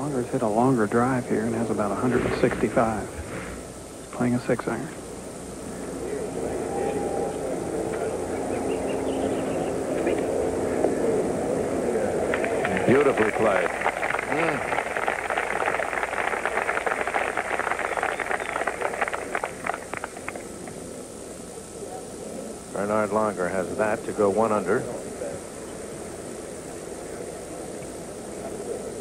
Longer's hit a longer drive here and has about 165. He's playing a 6-iron. Beautifully played. Bernard Longer has that to go 1 under.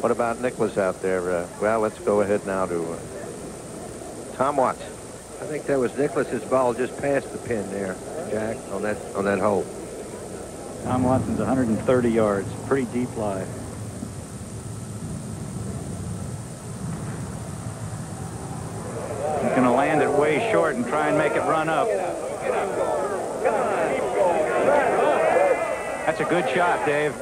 What about Nicklaus out there? Well, let's go ahead now to Tom Watson. I think that was Nicklaus's ball just past the pin there, Jack, on that hole. Tom Watson's 130 yards, pretty deep lie. He's going to land it way short and try and make it run up. That's a good shot, Dave.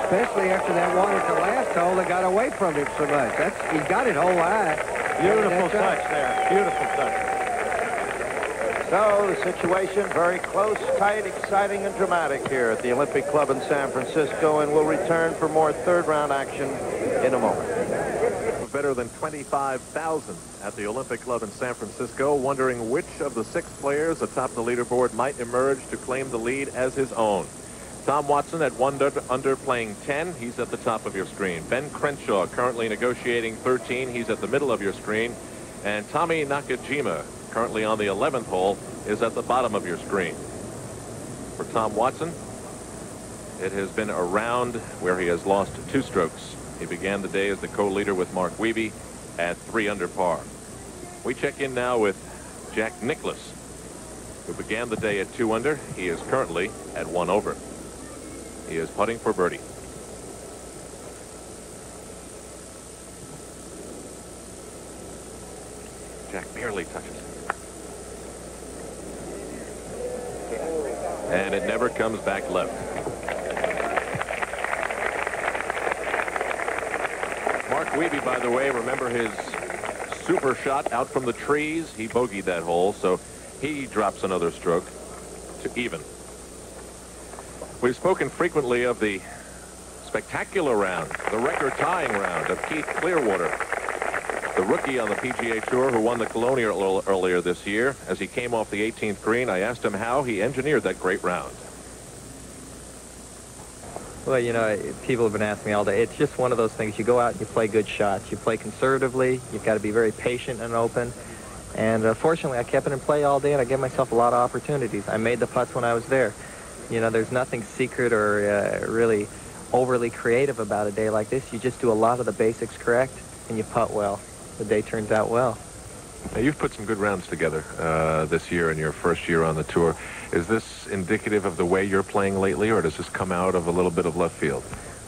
Especially after that one at the last hole that got away from him so much. He got it whole wide. Beautiful touch there. Beautiful touch. So the situation very close, tight, exciting, and dramatic here at the Olympic Club in San Francisco, and we'll return for more third-round action in a moment. Better than 25,000 at the Olympic Club in San Francisco, wondering which of the 6 players atop the leaderboard might emerge to claim the lead as his own. Tom Watson at 1 under playing 10. He's at the top of your screen. Ben Crenshaw currently negotiating 13. He's at the middle of your screen. And Tommy Nakajima, currently on the 11th hole, is at the bottom of your screen. For Tom Watson, it has been a round where he has lost 2 strokes. He began the day as the co-leader with Mark Wiebe at 3 under par. We check in now with Jack Nicklaus, who began the day at 2 under. He is currently at 1 over. He is putting for birdie. Jack barely touches it. And it never comes back left. Mark Wiebe, by the way, remember his super shot out from the trees? He bogeyed that hole, so he drops another stroke to even. We've spoken frequently of the spectacular round, the record-tying round of Keith Clearwater, the rookie on the PGA Tour who won the Colonial earlier this year. As he came off the 18th green, I asked him how he engineered that great round. Well, you know, people have been asking me all day. It's just one of those things. You go out and you play good shots. You play conservatively. You've got to be very patient and open. And fortunately, I kept it in play all day, and I gave myself a lot of opportunities. I made the putts when I was there. You know, there's nothing secret or really overly creative about a day like this. You just do a lot of the basics correct, and you putt well. The day turns out well. Now, you've put some good rounds together this year in your first year on the tour. Is this indicative of the way you're playing lately, or does this come out of a little bit of left field?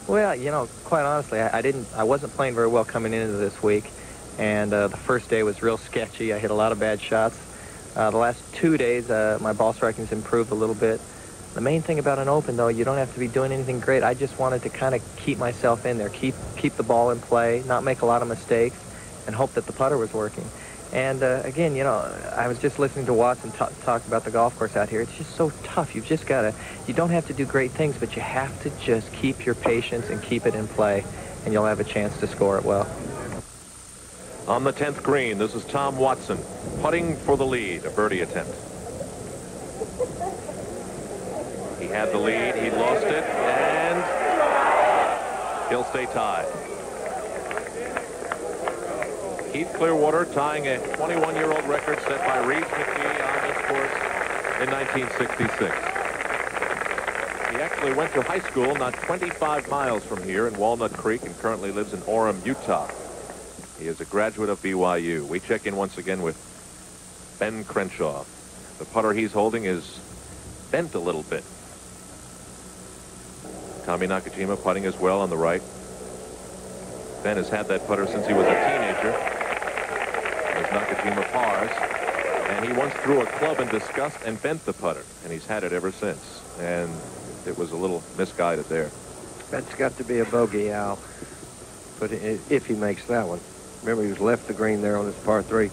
Well, you know, quite honestly, I wasn't playing very well coming into this week, and the first day was real sketchy. I hit a lot of bad shots. The last 2 days, my ball striking's improved a little bit. The main thing about an Open, though, you don't have to be doing anything great. I just wanted to kind of keep myself in there, keep the ball in play, not make a lot of mistakes, and hope that the putter was working. And again, you know, I was just listening to Watson talk about the golf course out here. It's just so tough. You've just got to, you don't have to do great things, but you have to just keep your patience and keep it in play, and you'll have a chance to score it well. On the 10th green, this is Tom Watson putting for the lead, a birdie attempt. He had the lead, he lost it, and he'll stay tied. Keith Clearwater tying a 21-year-old record set by Reeves McKay on this course in 1966. He actually went to high school not 25 miles from here in Walnut Creek and currently lives in Orem, Utah. He is a graduate of BYU. We check in once again with Ben Crenshaw. The putter he's holding is bent a little bit. Tommy Nakajima putting as well on the right. Ben has had that putter since he was a teenager. As Nakajima pars, and he once threw a club in disgust and bent the putter, and he's had it ever since. And it was a little misguided there. That's got to be a bogey, Al, but if he makes that one. Remember, he was left the green there on his par 3.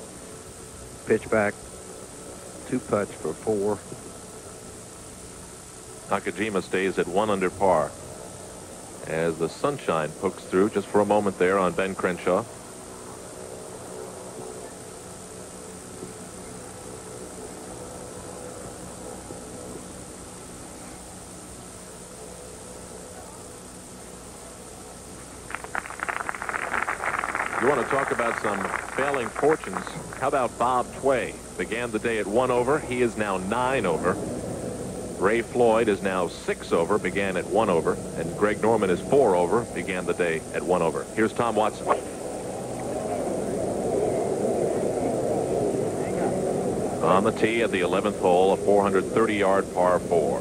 Pitch back, 2 putts for 4. Nakajima stays at 1 under par. as the sunshine pokes through just for a moment there on Ben Crenshaw. You want to talk about some failing fortunes? How about Bob Tway? Began the day at 1 over. He is now 9 over. Ray Floyd is now 6 over, began at 1 over. And Greg Norman is 4 over, began the day at 1 over. Here's Tom Watson. On the tee at the 11th hole, a 430-yard par 4.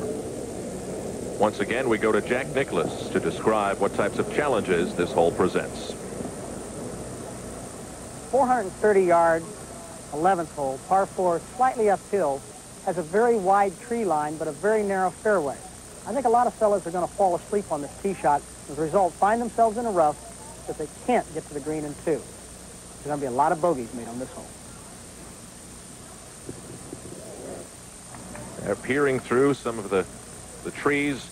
Once again, we go to Jack Nicklaus to describe what types of challenges this hole presents. 430 yards, 11th hole, par 4, slightly uphill, has a very wide tree line, but a very narrow fairway. I think a lot of fellas are going to fall asleep on this tee shot. As a result, find themselves in a rough that they can't get to the green in 2. There's going to be a lot of bogeys made on this hole. They're peering through some of the trees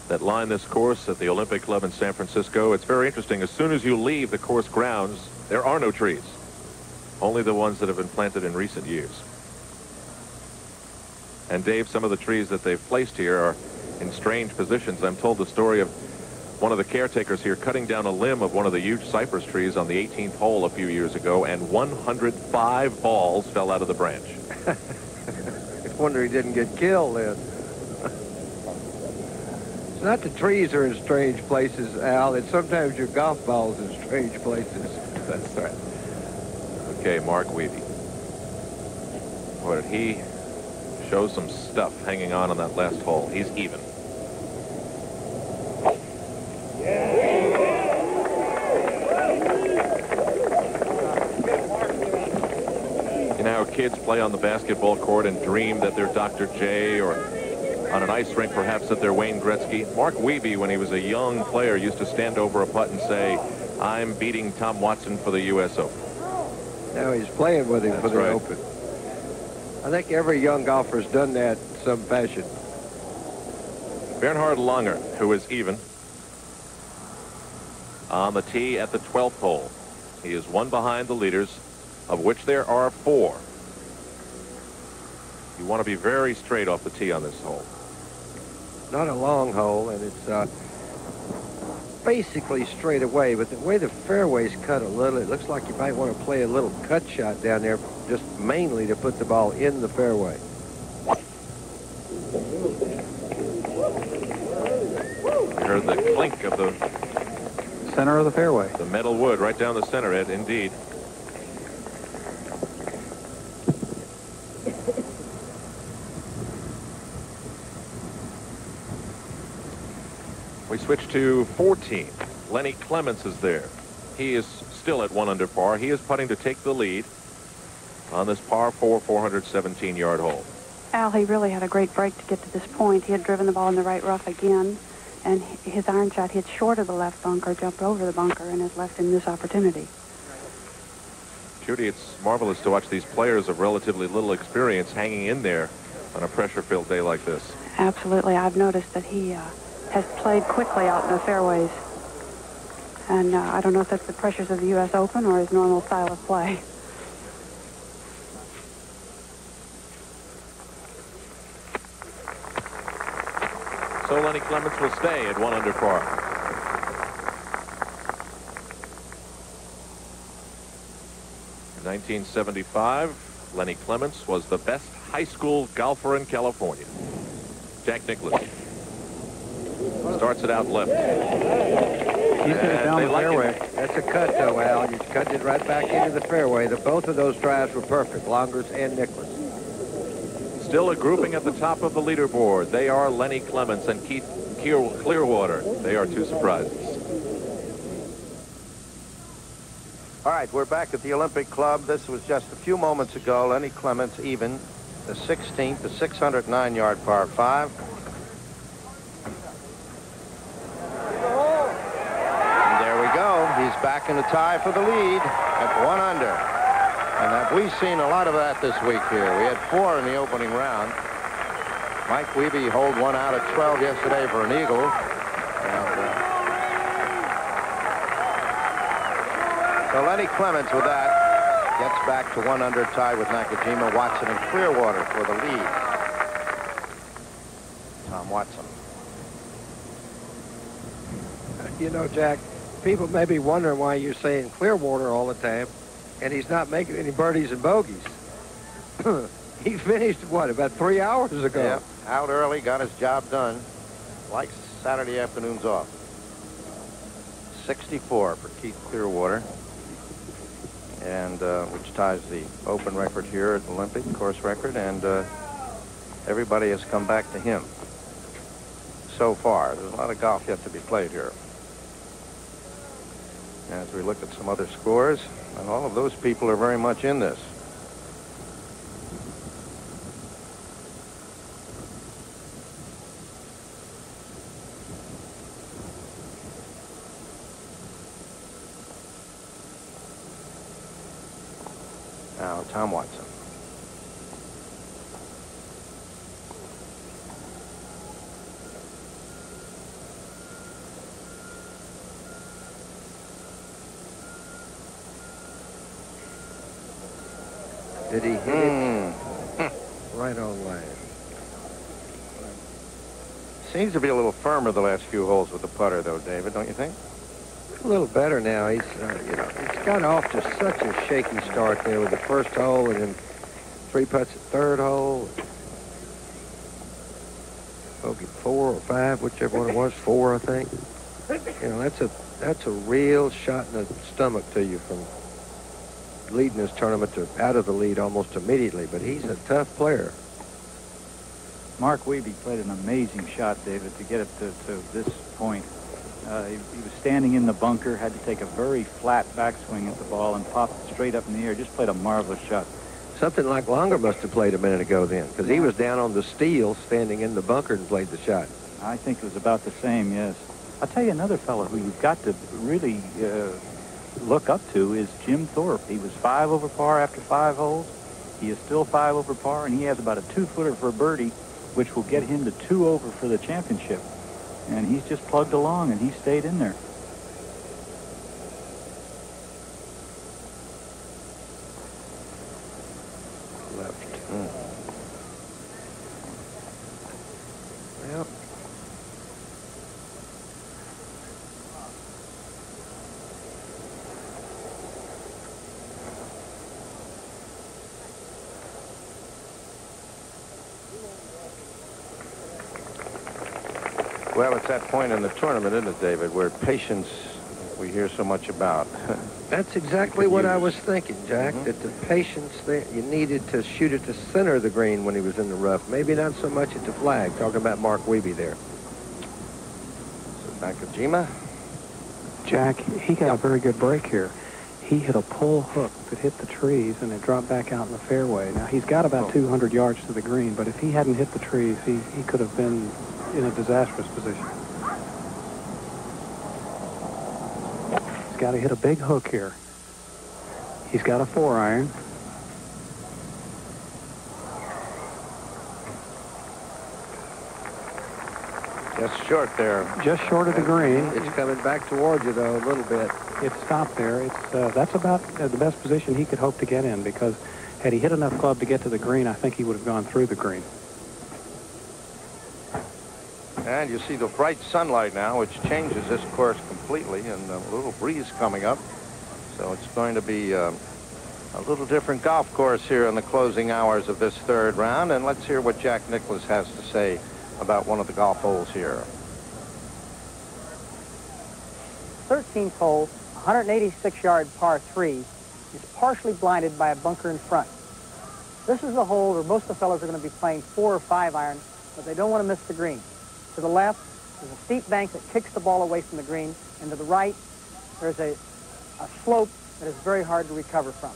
that line this course at the Olympic Club in San Francisco. It's very interesting. As soon as you leave the course grounds, there are no trees. Only the ones that have been planted in recent years. And Dave, some of the trees that they've placed here are in strange positions. I'm told the story of one of the caretakers here cutting down a limb of one of the huge cypress trees on the 18th hole a few years ago, and 105 balls fell out of the branch. I wonder he didn't get killed then. It's not the trees are in strange places, Al. It's sometimes your golf balls in strange places. That's right. Okay, Mark Weavy. Boy, did he show some stuff hanging on that last hole. He's even. You know how kids play on the basketball court and dream that they're Dr. J, or on an ice rink perhaps that they're Wayne Gretzky? Mark Weavy, when he was a young player, used to stand over a putt and say, "I'm beating Tom Watson for the U.S. Open." Now he's playing with him for the Open. I think every young golfer has done that in some fashion. Bernhard Langer, who is even on the tee at the 12th hole. He is one behind the leaders, of which there are 4. You want to be very straight off the tee on this hole. Not a long hole, and it's basically straight away, but the way the fairway's cut a little, it looks like you might want to play a little cut shot down there, just mainly to put the ball in the fairway. You heard the clink of the Center of the fairway. The metal wood right down the center, Ed, indeed. We switch to 14. Lenny Clements is there. He is still at 1 under par. He is putting to take the lead on this par 4, 417-yard hole. Al, he really had a great break to get to this point. He had driven the ball in the right rough again, and his iron shot hit short of the left bunker, jumped over the bunker, and has left him this opportunity. Judy, it's marvelous to watch these players of relatively little experience hanging in there on a pressure-filled day like this. Absolutely. I've noticed that he has played quickly out in the fairways. And I don't know if that's the pressures of the U.S. Open or his normal style of play. So Lenny Clements will stay at 1 under par. In 1975, Lenny Clements was the best high school golfer in California. Jack Nicklaus starts it out left. He's it down the fairway. That's a cut, though, Al. You cut it right back into the fairway. Both of those drives were perfect, Longers and Nicklaus. Still a grouping at the top of the leaderboard. They are Lenny Clements and Keith Clearwater. They are 2 surprises. All right, we're back at the Olympic Club. This was just a few moments ago. Lenny Clements even, the 16th, the 609-yard par 5. And there we go. He's back in the tie for the lead at 1 under. And we've seen a lot of that this week here. We had 4 in the opening round. Mike Weavy holed one out at 12 yesterday for an eagle. And So Lenny Clements with that gets back to 1 under, tied with Nakajima, Watson, and Clearwater for the lead. Tom Watson. You know, Jack, people may be wondering why you're saying Clearwater all the time, and he's not making any birdies and bogeys. He finished, what, about 3 hours ago? Yeah, out early, got his job done. Likes Saturday afternoons off. 64 for Keith Clearwater, and which ties the Open record here at the Olympic, course record, and everybody has come back to him so far. There's a lot of golf yet to be played here. As we look at some other scores, and all of those people are very much in this. Now, Tom Watson. Did he hit it? Right on line. Seems to be a little firmer the last few holes with the putter, though, David, don't you think? A little better now. He's, you know, he's got off to such a shaky start there with the first hole, and then 3 putts at third hole. Bogey 4 or 5, whichever one it was, 4, I think. You know, that's a real shot in the stomach to you from leading this tournament to out of the lead almost immediately. But he's a tough player. Mark Wiebe played an amazing shot, David, to get it to this point. He was standing in the bunker, had to take a very flat backswing at the ball and pop it straight up in the air. Just played a marvelous shot. Something like Longer must have played a minute ago then, because he was down on the steel standing in the bunker and played the shot. I think it was about the same, yes. I'll tell you another fellow who you've got to really look up to is Jim Thorpe. He was 5 over par after 5 holes. He is still 5 over par, and he has about a 2-footer for a birdie, which will get him to 2 over for the championship. And he's just plugged along, and he stayed in there. Left. Well. Well, it's that point in the tournament, isn't it, David, where patience we hear so much about. That's exactly what I was thinking, Jack, that the patience that you needed to shoot at the center of the green when he was in the rough. Maybe not so much at the flag. Talking about Mark Wiebe there. So Nakajima. Jack, he got a very good break here. He hit a pull hook that hit the trees, and it dropped back out in the fairway. Now, he's got about 200 yards to the green, but if he hadn't hit the trees, he could have been in a disastrous position. He's got to hit a big hook here. He's got a 4-iron. Just short there. Just short of the green. It's coming back towards you, though, a little bit. It stopped there. That's about the best position he could hope to get in, because had he hit enough club to get to the green, I think he would have gone through the green. And you see the bright sunlight now, which changes this course completely, and a little breeze coming up. So it's going to be a little different golf course here in the closing hours of this third round. And let's hear what Jack Nicklaus has to say about one of the golf holes here. 13th hole, 186-yard par 3, is partially blinded by a bunker in front. This is the hole where most of the fellows are going to be playing 4 or 5 iron, but they don't want to miss the green. To the left, there's a steep bank that kicks the ball away from the green, and to the right, there's a slope that is very hard to recover from.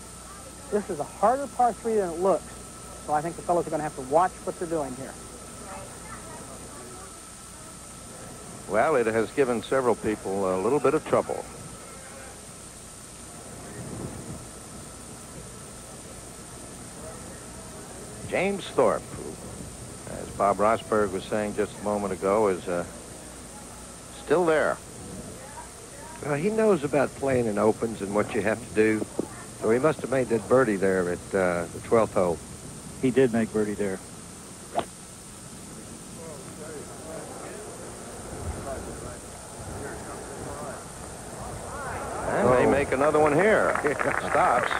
This is a harder par 3 than it looks, so I think the fellows are going to have to watch what they're doing here. Well, it has given several people a little bit of trouble. James Thorpe, who, as Bob Rosberg was saying just a moment ago, is still there. Well, he knows about playing in opens and what you have to do. So he must have made that birdie there at the 12th hole. He did make birdie there. And they make another one here. Stops.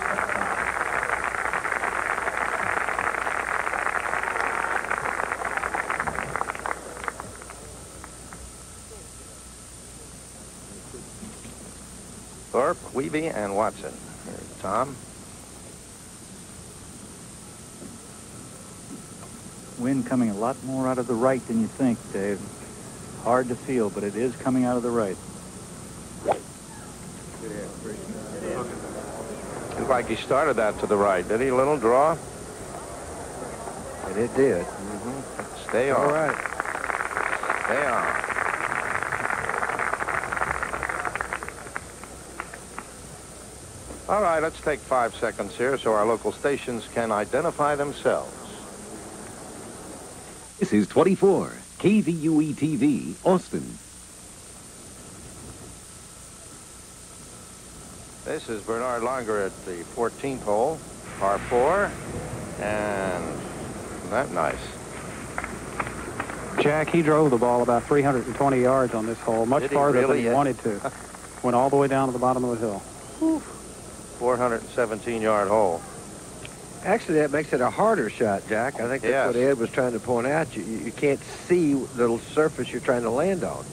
Thorpe, Weeby, and Watson. Here's Tom. Wind coming a lot more out of the right than you think, Dave. Hard to feel, but it is coming out of the right. Looked like he started that to the right. Did he? A little draw? And it did. Stay on. All right. Stay on. All right, let's take 5 seconds here so our local stations can identify themselves. This is 24, KVUE-TV, Austin. This is Bernard Longer at the 14th hole, par 4, and isn't that nice? Jack, he drove the ball about 320 yards on this hole, much Did he farther really? than he wanted to. Went all the way down to the bottom of the hill. 417-yard hole. Actually, that makes it a harder shot, Jack. I think that's what Ed was trying to point out. You can't see the surface you're trying to land on.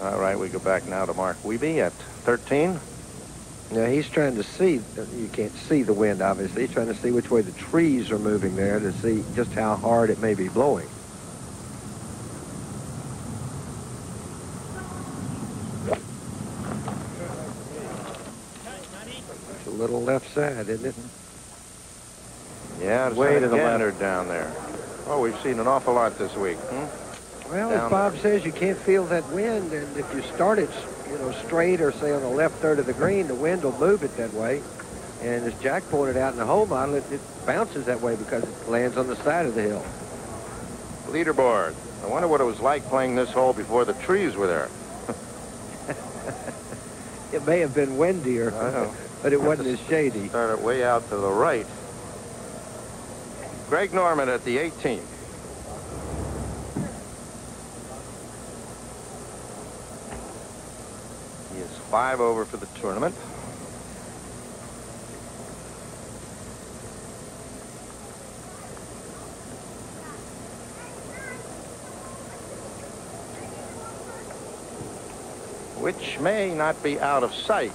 All right, we go back now to Mark Weeby at 13. Now, he's trying to see. You can't see the wind, obviously. He's trying to see which way the trees are moving there to see just how hard it may be blowing. It's a little left side, isn't it? Yeah, it's Way way to the gander down there. Oh, we've seen an awful lot this week. Well, Down as Bob says, you can't feel that wind, and if you start it, straight or say on the left third of the green, the wind will move it that way. And as Jack pointed out in the hole model, it bounces that way because it lands on the side of the hill. Leaderboard. I wonder what it was like playing this hole before the trees were there. It may have been windier, but it wasn't as shady. Started way out to the right. Greg Norman at the 18th. He is 5 over for the tournament. Which may not be out of sight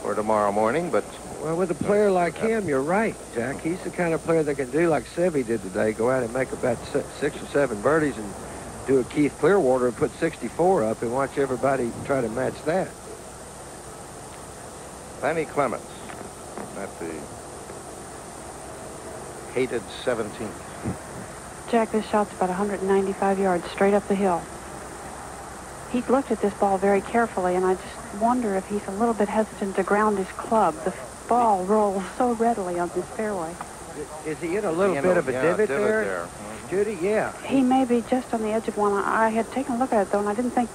for tomorrow morning, but... Well, with a player like him, you're right, Jack. He's the kind of player that can do like Seve did today, go out and make about 6 or 7 birdies and do a Keith Clearwater and put 64 up and watch everybody try to match that. Lenny Clements at the hated 17th. Jack, this shot's about 195 yards straight up the hill. He's looked at this ball very carefully, and I just wonder if he's a little bit hesitant to ground his club. The ball rolls so readily on this fairway. Is he in a little bit of a divot there? Judy, yeah. He may be just on the edge of one. I had taken a look at it, though, and I didn't think...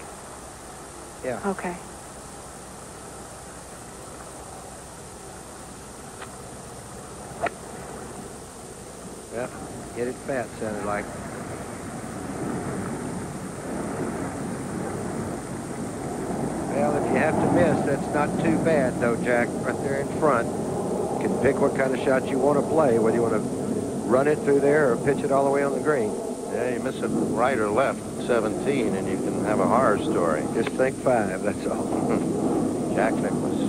Yeah. Okay. Yeah, hit it fat, sounded like. Well, if you have to miss, that's not too bad, though, Jack. Right there in front. You can pick what kind of shot you want to play, whether you want to run it through there or pitch it all the way on the green. Yeah, you miss it right or left, 17, and you can have a horror story. Just think 5, that's all. Jack Nicklaus.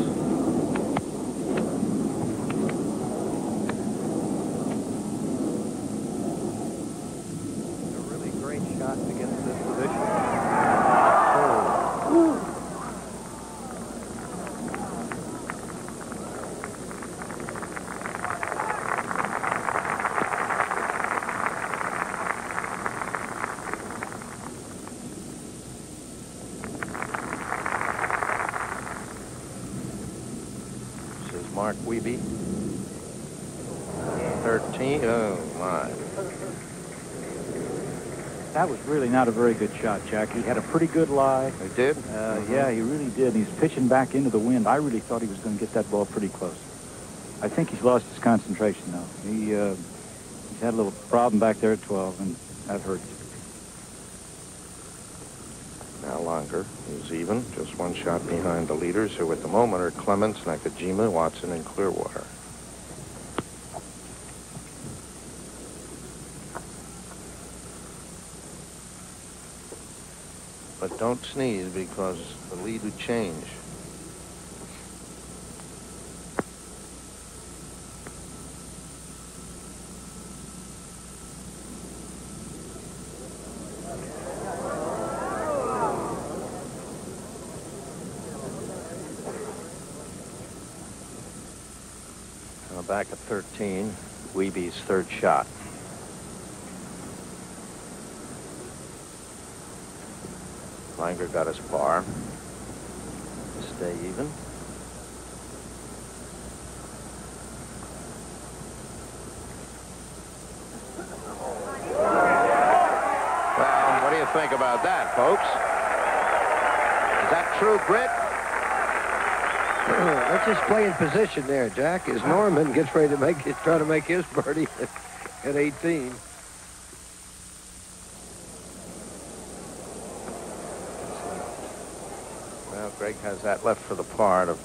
A really great shot against this position. Mark Weeby. 13. Oh, my. That was really not a very good shot, Jack. He had a pretty good lie. He did? Yeah, he really did. He's pitching back into the wind. I really thought he was going to get that ball pretty close. I think he's lost his concentration, though. He's had a little problem back there at 12, and that hurts. Now longer is even, just one shot behind the leaders, who at the moment are Clements, Nakajima, Watson, and Clearwater. But don't sneeze, because the lead would change. Back at 13, Weeby's third shot. Langer got his par to stay even. Well, what do you think about that, folks? Is that true grit? Let's just play in position there, Jack, as Norman gets ready to try to make his birdie at 18. Well, Greg has that left for the par to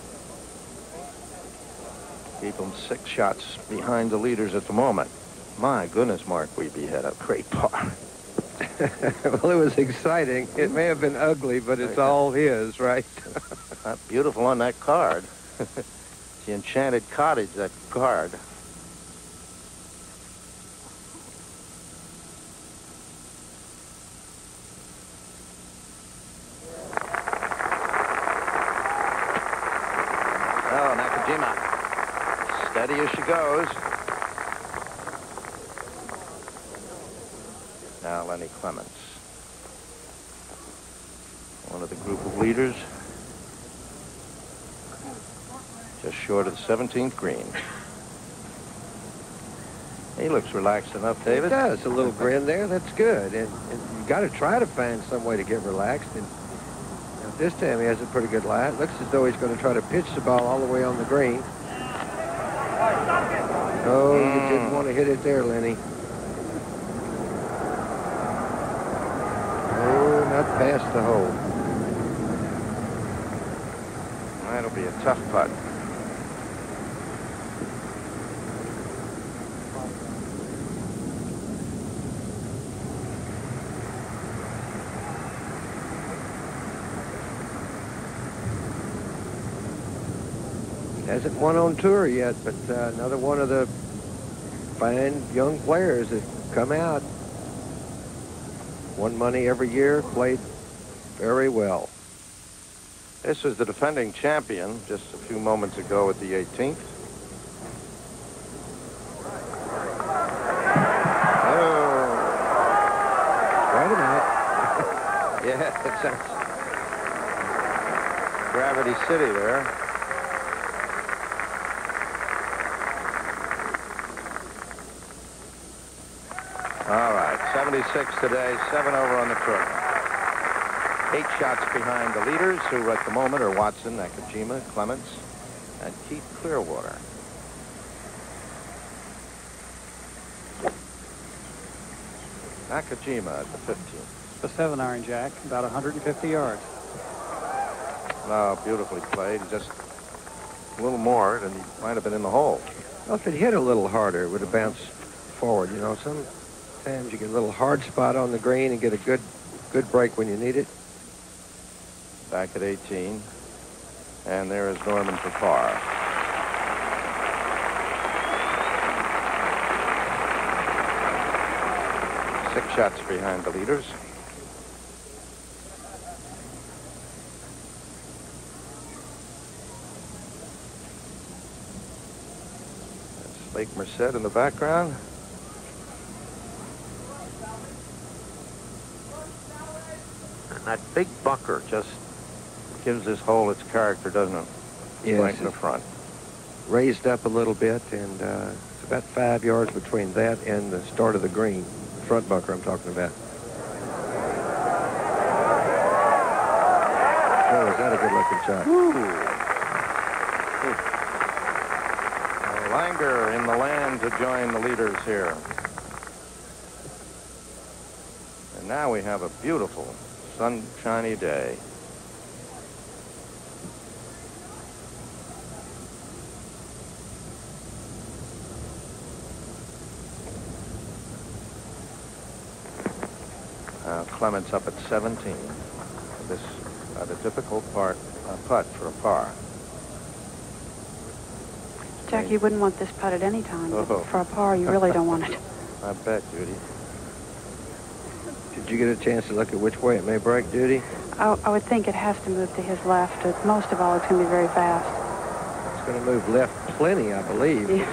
keep him 6 shots behind the leaders at the moment. My goodness, Mark Weeby had a great par. Well, it was exciting. It may have been ugly, but it's all his, right? Not beautiful on that card. The enchanted cottage, that card. Oh, Nakajima. Steady as she goes. Now Lenny Clements. One of the group of leaders. Just short of the 17th green. He looks relaxed enough, David. He does. A little grin there. That's good. And you got to try to find some way to get relaxed. And this time he has a pretty good lie. It looks as though he's going to try to pitch the ball all the way on the green. Oh, you didn't want to hit it there, Lenny. Oh, not past the hole. That'll be a tough putt. Hasn't won on tour yet, but another one of the fine young players that come out. Won money every year, played very well. This is the defending champion just a few moments ago at the 18th. Oh. Wait a minute. Yeah, it's Gravity City there. All right, 76 today, 7 over on the tournament. 8 shots behind the leaders, who at the moment are Watson, Nakajima, Clements, and Keith Clearwater. Nakajima at the 15th. The 7-iron, Jack, about 150 yards. Oh, beautifully played. Just a little more, and he might have been in the hole. Well, if it hit a little harder, it would have bounced forward. You know, sometimes you get a little hard spot on the green and get a good break when you need it. Back at 18. And there is Norman for par. Six shots behind the leaders. That's Lake Merced in the background. And that big bunker just gives this hole its character, doesn't it? Yes, right in the front. Raised up a little bit, and it's about 5 yards between that and the start of the green. Front bunker I'm talking about. was that a good-looking shot? Langer in the land to join the leaders here. And now we have a beautiful sunshiny day. Clements up at 17. This the difficult putt for a par. Jack, you wouldn't want this putt at any time. Oh. For a par, you really don't want it. I bet, Judy. Did you get a chance to look at which way it may break, Judy? I would think it has to move to his left. Most of all, it's going to be very fast. It's going to move left plenty, I believe. Yeah.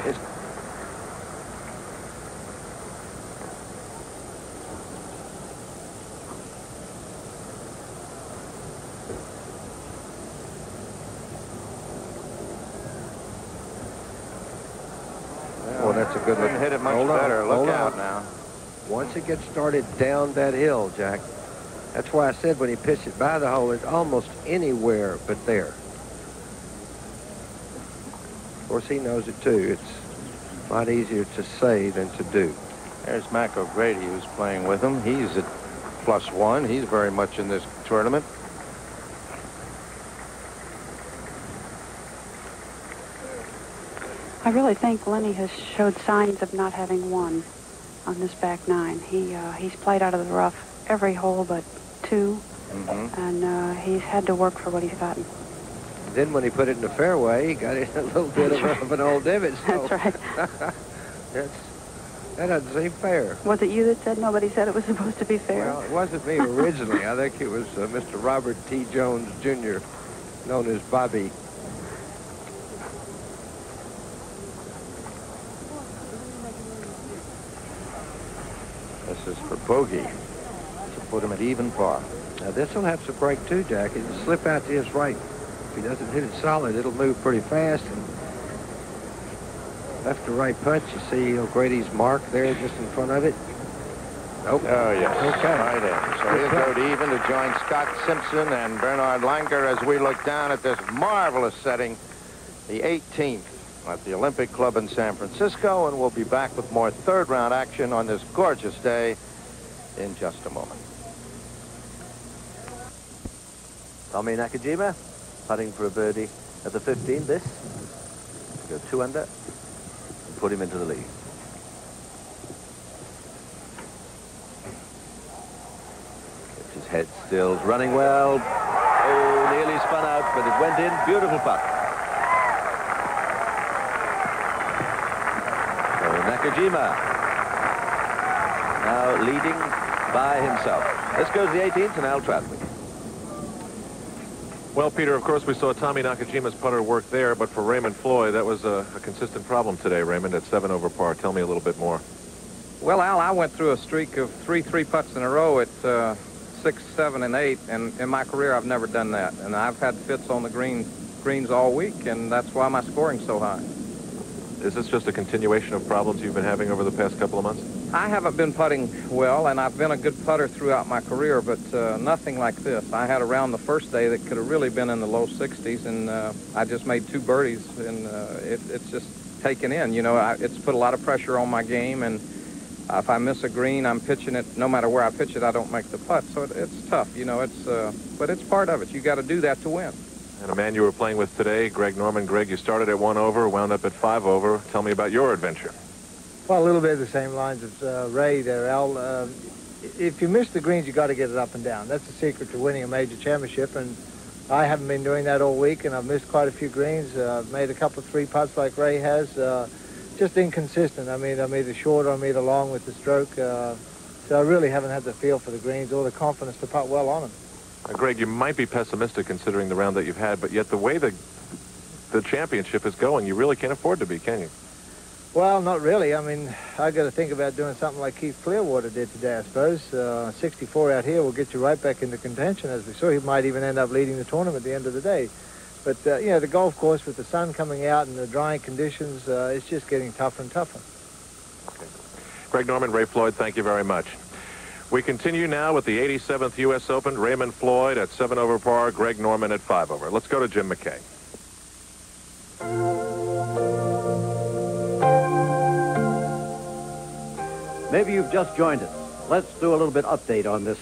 Well, that's a good look. Hit it much Hold on, better. hold Look out on. now. Once it gets started down that hill, Jack, that's why I said when he pitched it by the hole, it's almost anywhere but there. Of course, he knows it too. It's a lot easier to say than to do. There's Mac O'Grady, who's playing with him. He's at +1. He's very much in this tournament. I really think Lenny has showed signs of not having won on this back nine. He's played out of the rough every hole but 2, and he's had to work for what he's gotten. Then when he put it in the fairway, he got it a little bit of an old divot. So That's right. that doesn't seem fair. Was it you that said nobody said it was supposed to be fair? Well, it wasn't me originally. I think it was Mr. Robert T. Jones, Jr., known as Bobby. This is for bogey to put him at even par. Now, this will have to break too, Jack. It'll slip out to his right. If he doesn't hit it solid, it'll move pretty fast. And left to right punch, you see O'Grady's mark there just in front of it. Nope. Oh, yes. Okay. Right in. So he'll go to even to join Scott Simpson and Bernard Langer as we look down at this marvelous setting, the 18th at the Olympic Club in San Francisco, and we'll be back with more third-round action on this gorgeous day in just a moment. Tommy Nakajima putting for a birdie at the 15. This go 2 under and put him into the lead. Gets his head stills, running well. Oh, nearly spun out, but it went in. Beautiful putt. So Nakajima now leading by himself. This goes the 18th and Al Trautman. Well, Peter, of course, we saw Tommy Nakajima's putter work there, but for Raymond Floyd, that was a consistent problem today, Raymond, at 7 over par. Tell me a little bit more. Well, Al, I went through a streak of 3 putts in a row at 6, 7, and 8, and in my career, I've never done that. And I've had fits on the greens all week, and that's why my scoring's so high. Is this just a continuation of problems you've been having over the past couple of months? I haven't been putting well, and I've been a good putter throughout my career, but nothing like this. I had a round the first day that could have really been in the low 60s, and I just made 2 birdies, and it's just taken in. You know, it's put a lot of pressure on my game, and if I miss a green, I'm pitching it. No matter where I pitch it, I don't make the putt. So it's tough, you know. But it's part of it. You got to do that to win. And a man you were playing with today, Greg Norman. Greg, you started at 1 over, wound up at 5 over. Tell me about your adventure. Well, a little bit of the same lines as Ray there, Al. If you miss the greens, you got to get it up and down. That's the secret to winning a major championship, and I haven't been doing that all week, and I've missed quite a few greens. I've made a couple of 3 putts like Ray has. Just inconsistent. I mean, I'm either short or I'm either long with the stroke. So I really haven't had the feel for the greens or the confidence to putt well on them. Greg, you might be pessimistic considering the round that you've had, but yet the way the championship is going, you really can't afford to be, can you? Well, not really. I mean, I got to think about doing something like Keith Clearwater did today, I suppose. 64 out here will get you right back into contention, as we saw. He might even end up leading the tournament at the end of the day. But, you know, the golf course with the sun coming out and the drying conditions, it's just getting tougher and tougher. Okay. Greg Norman, Ray Floyd, thank you very much. We continue now with the 87th U.S. Open. Raymond Floyd at 7 over par, Greg Norman at 5 over. Let's go to Jim McKay. Maybe you've just joined us. Let's do a little bit update on this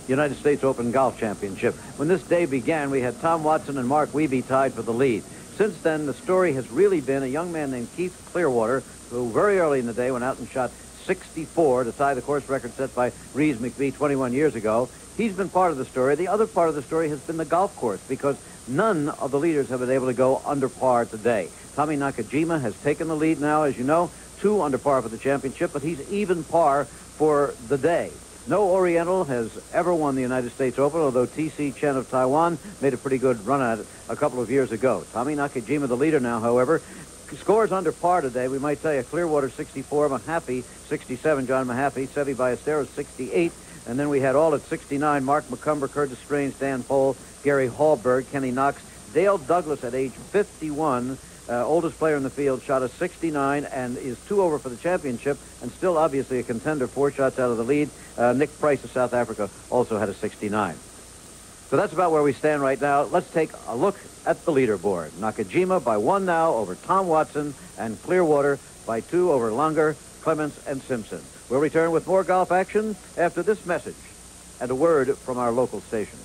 United States Open Golf Championship. When this day began, we had Tom Watson and Mark Wiebe tied for the lead. Since then, the story has really been a young man named Keith Clearwater, who very early in the day went out and shot 64 to tie the course record set by Reeves McBee 21 years ago. He's been part of the story. The other part of the story has been the golf course, because none of the leaders have been able to go under par today. Tommy Nakajima has taken the lead now, as you know, 2 under par for the championship, but he's even par for the day. No Oriental has ever won the United States Open, although T.C. Chen of Taiwan made a pretty good run at it a couple of years ago. Tommy Nakajima, the leader now, however, scores under par today. We might tell you Clearwater 64, Mahaffey 67, John Mahaffey, Seve Ballesteros 68, and then we had all at 69, Mark McCumber, Curtis Strange, Dan Pohl, Gary Hallberg, Kenny Knox, Dale Douglas at age 51, oldest player in the field, shot a 69 and is 2 over for the championship, and still obviously a contender, 4 shots out of the lead. Nick Price of South Africa also had a 69. So that's about where we stand right now. Let's take a look at the leaderboard. Nakajima by 1 now over Tom Watson, and Clearwater by 2 over Langer, Clements, and Simpson. We'll return with more golf action after this message and a word from our local stations.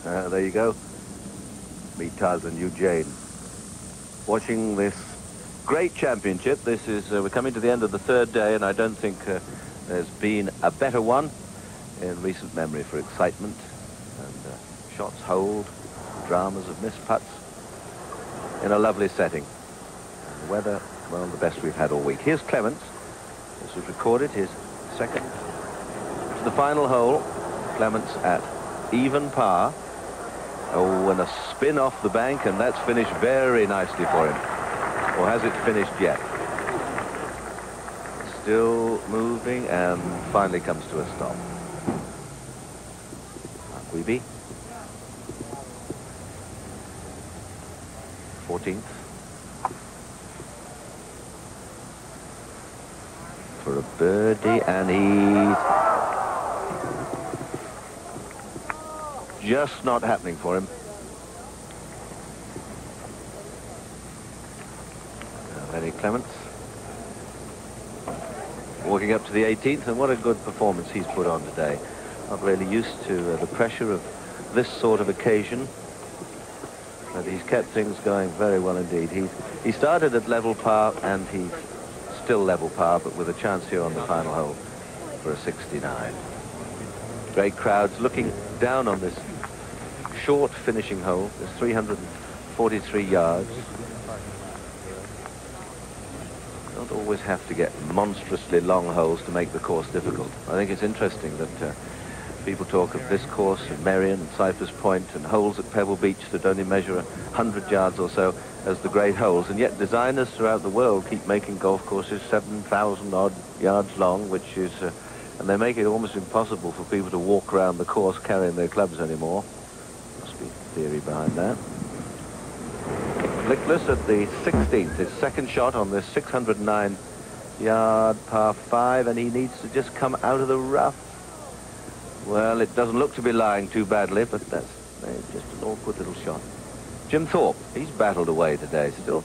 There you go. Meet Taz and Eugene. Watching this great championship. This is, we're coming to the end of the 3rd day, and I don't think there's been a better one in recent memory for excitement and shots holed, dramas of missed putts in a lovely setting. And the weather, well, the best we've had all week. Here's Clements. This was recorded, his second to the final hole. Clements at even par. Oh, and a spin off the bank, and that's finished very nicely for him. Or has it finished yet? Still moving, and finally comes to a stop. Wiebe. 14th. For a birdie, and he's just not happening for him. Lenny Clements walking up to the 18th, and what a good performance he's put on today. Not really used to the pressure of this sort of occasion, but he's kept things going very well indeed. He started at level par, and he's still level par, but with a chance here on the final hole for a 69. Great crowds looking down on this short finishing hole. There's 343 yards. Don't always have to get monstrously long holes to make the course difficult. I think it's interesting that people talk of this course and Merion and Cypress Point and holes at Pebble Beach that only measure 100 yards or so as the great holes, and yet designers throughout the world keep making golf courses 7,000 odd yards long, which is and they make it almost impossible for people to walk around the course carrying their clubs anymore. Must be theory behind that. Nicklaus at the 16th, his second shot on this 609-yard par 5, and he needs to just come out of the rough. Well, it doesn't look to be lying too badly, but that's just an awkward little shot. Jim Thorpe, he's battled away today still.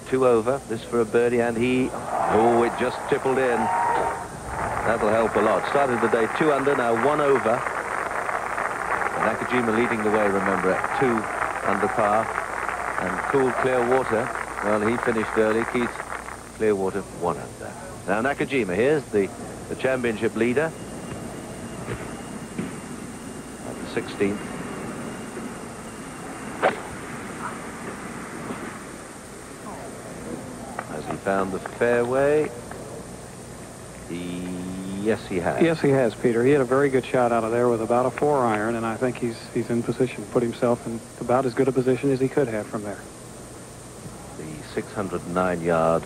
2 over, this for a birdie, and he, oh, it just tippled in. That'll help a lot. Started the day 2 under, now 1 over. And Nakajima leading the way, remember, at 2 under par. And cool Clearwater, well, he finished early. Keith Clearwater 1 under. Now Nakajima, here's the championship leader at the 16th. Has he found the fairway? Yes, he has. Yes, he has, Peter. He had a very good shot out of there with about a 4-iron, and I think he's in position to put himself in about as good a position as he could have from there. The 609-yard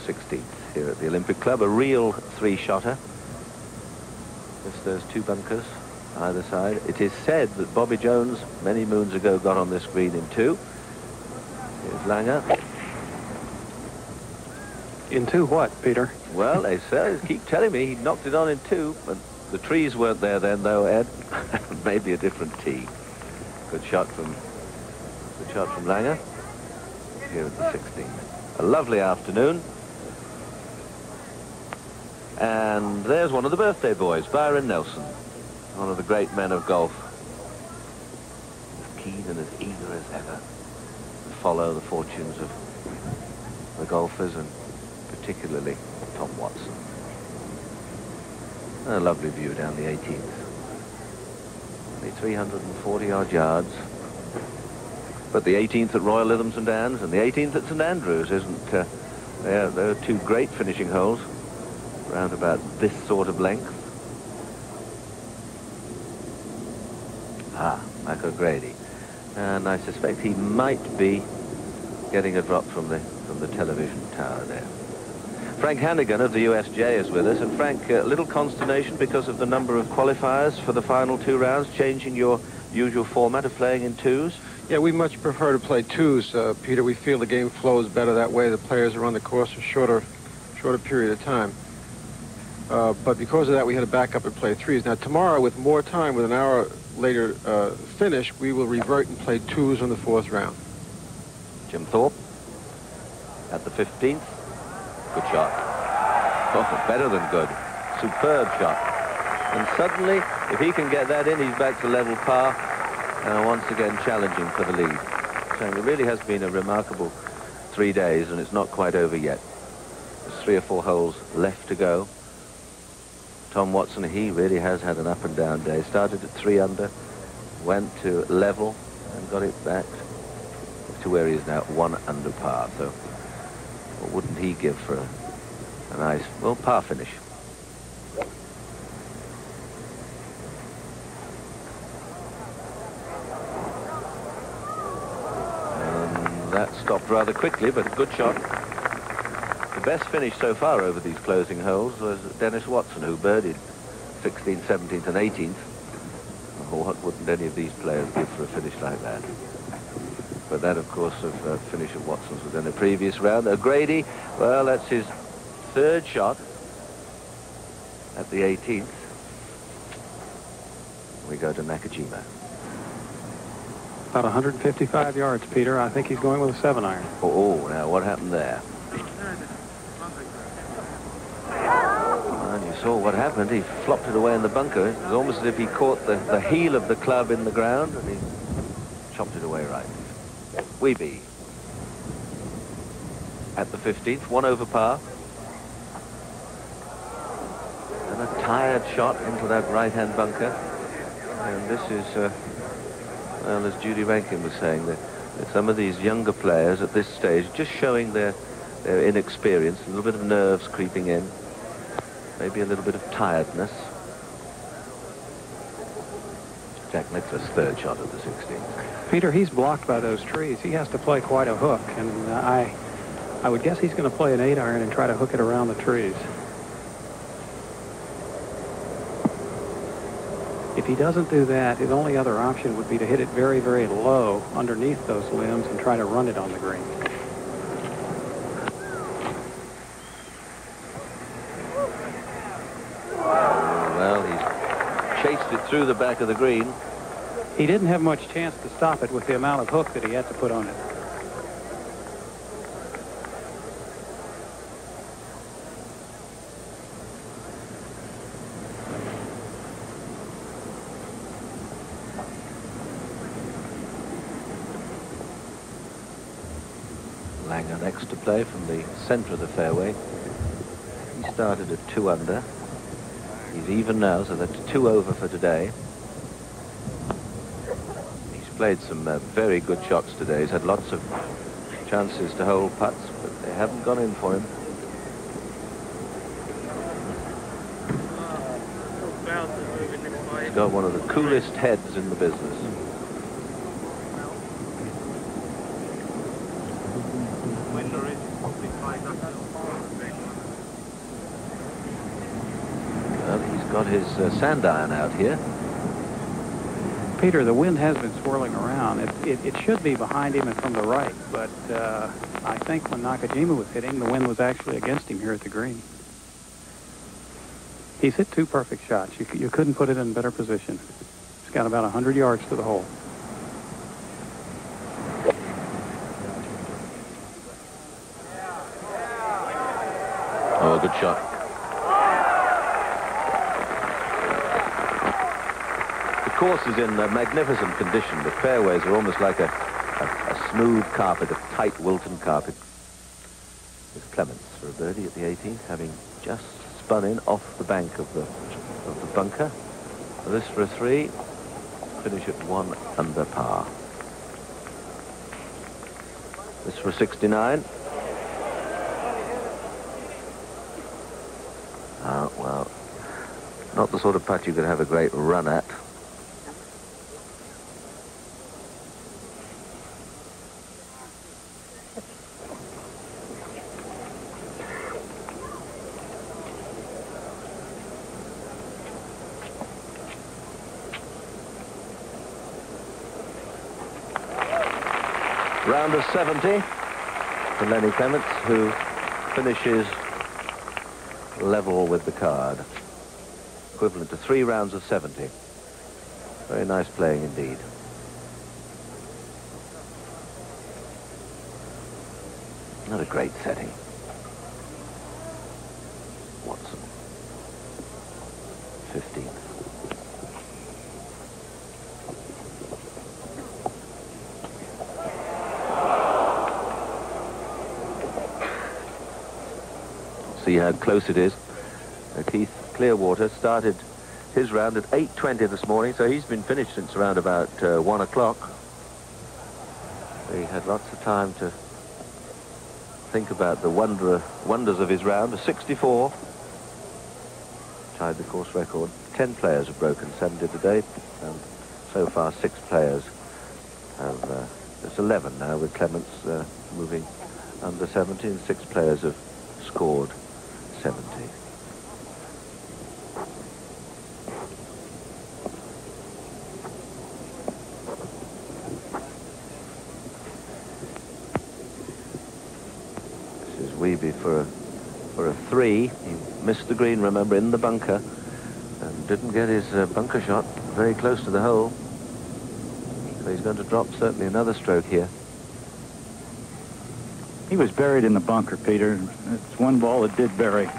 16th here at the Olympic Club, a real 3-shotter. Yes, there's 2 bunkers either side. It is said that Bobby Jones many moons ago got on this green in 2. Here's Langer. In two what, Peter? Well, they keep telling me he knocked it on in two, but the trees weren't there then, though, Ed. Maybe a different tee. Good shot from Langer here at the 16th. A lovely afternoon. And there's one of the birthday boys, Byron Nelson, one of the great men of golf. As keen and as eager as ever to follow the fortunes of the golfers, and particularly Tom Watson. A lovely view down the 18th. Only 340 odd yards. But the 18th at Royal Lytham St Anne's and the 18th at St Andrews isn't... they're two great finishing holes, around about this sort of length. Michael O'Grady. And I suspect he might be getting a drop from the television tower there. Frank Hannigan of the USJ is with us. And Frank, a little consternation because of the number of qualifiers for the final two rounds, changing your usual format of playing in twos? Yeah, we much prefer to play twos, Peter. We feel the game flows better that way. The players are on the course for shorter period of time. But because of that, we had to back up and play threes. Now, tomorrow, with more time, with an hour later finish, we will revert and play twos on the fourth round. Jim Thorpe at the 15th. Good shot. Oh, better than good. Superb shot. And suddenly, if he can get that in, he's back to level par. Once again, challenging for the lead. So it really has been a remarkable 3 days, and it's not quite over yet. There's 3 or 4 holes left to go. Tom Watson, he really has had an up and down day. Started at 3 under, went to level, and got it back to where he is now, 1 under par. So what wouldn't he give for a nice, well, par finish? And that stopped rather quickly, but a good shot. The best finish so far over these closing holes was Dennis Watson, who birdied 16th, 17th, and 18th. Oh, what wouldn't any of these players give for a finish like that? But that, of course, of finish of Watson's was in the previous round. O'Grady, well, that's his 3rd shot at the 18th. We go to Nakajima. About 155 yards, Peter. I think he's going with a 7-iron. Oh, now what happened there? And you saw what happened. He flopped it away in the bunker. It was almost as if he caught the heel of the club in the ground, and he chopped it away right. Weeby at the 15th, 1 over par. And a tired shot into that right-hand bunker. And this is, well, as Judy Rankin was saying, that some of these younger players at this stage just showing their inexperience, a little bit of nerves creeping in, maybe a little bit of tiredness. Jack Nicklaus' 3rd shot at the 16th. Peter, he's blocked by those trees. He has to play quite a hook, and I would guess he's going to play an 8-iron and try to hook it around the trees. If he doesn't do that, his only other option would be to hit it very, very low underneath those limbs and try to run it on the green. Well, he's chased it through the back of the green. He didn't have much chance to stop it with the amount of hook that he had to put on it. Langer next to play from the center of the fairway. He started at 2 under. He's even now, so that's 2 over for today. He's played some very good shots today. He's had lots of chances to hold putts, but they haven't gone in for him. He's got one of the coolest heads in the business. Well, he's got his sand iron out here. Peter, the wind has been swirling around. It should be behind him and from the right, but I think when Nakajima was hitting, the wind was actually against him here at the green. He's hit 2 perfect shots. You couldn't put it in a better position. He's got about 100 yards to the hole. Oh, good shot. The course is in magnificent condition. The fairways are almost like a smooth carpet, a tight Wilton carpet. It's Clements for a birdie at the 18th, having just spun in off the bank of the bunker. This for a 3. Finish at 1 under par. This for a 69. Oh, well, not the sort of putt you could have a great run at. Round of 70 for Lenny Clements, who finishes level with the card, equivalent to 3 rounds of 70. Very nice playing indeed. Not a great setting. Watson, 15th. See how close it is. Keith Clearwater started his round at 8:20 this morning, so he's been finished since around about 1 o'clock. He had lots of time to think about the wonders of his round. A 64, tied the course record. 10 players have broken 70 today, and so far 6 players have. It's 11 now with Clements moving under 70, and 6 players have scored 70. This is Weeby for a 3. He missed the green, remember, in the bunker, and didn't get his bunker shot very close to the hole. So he's going to drop certainly another stroke here. He was buried in the bunker, Peter. It's one ball that did bury.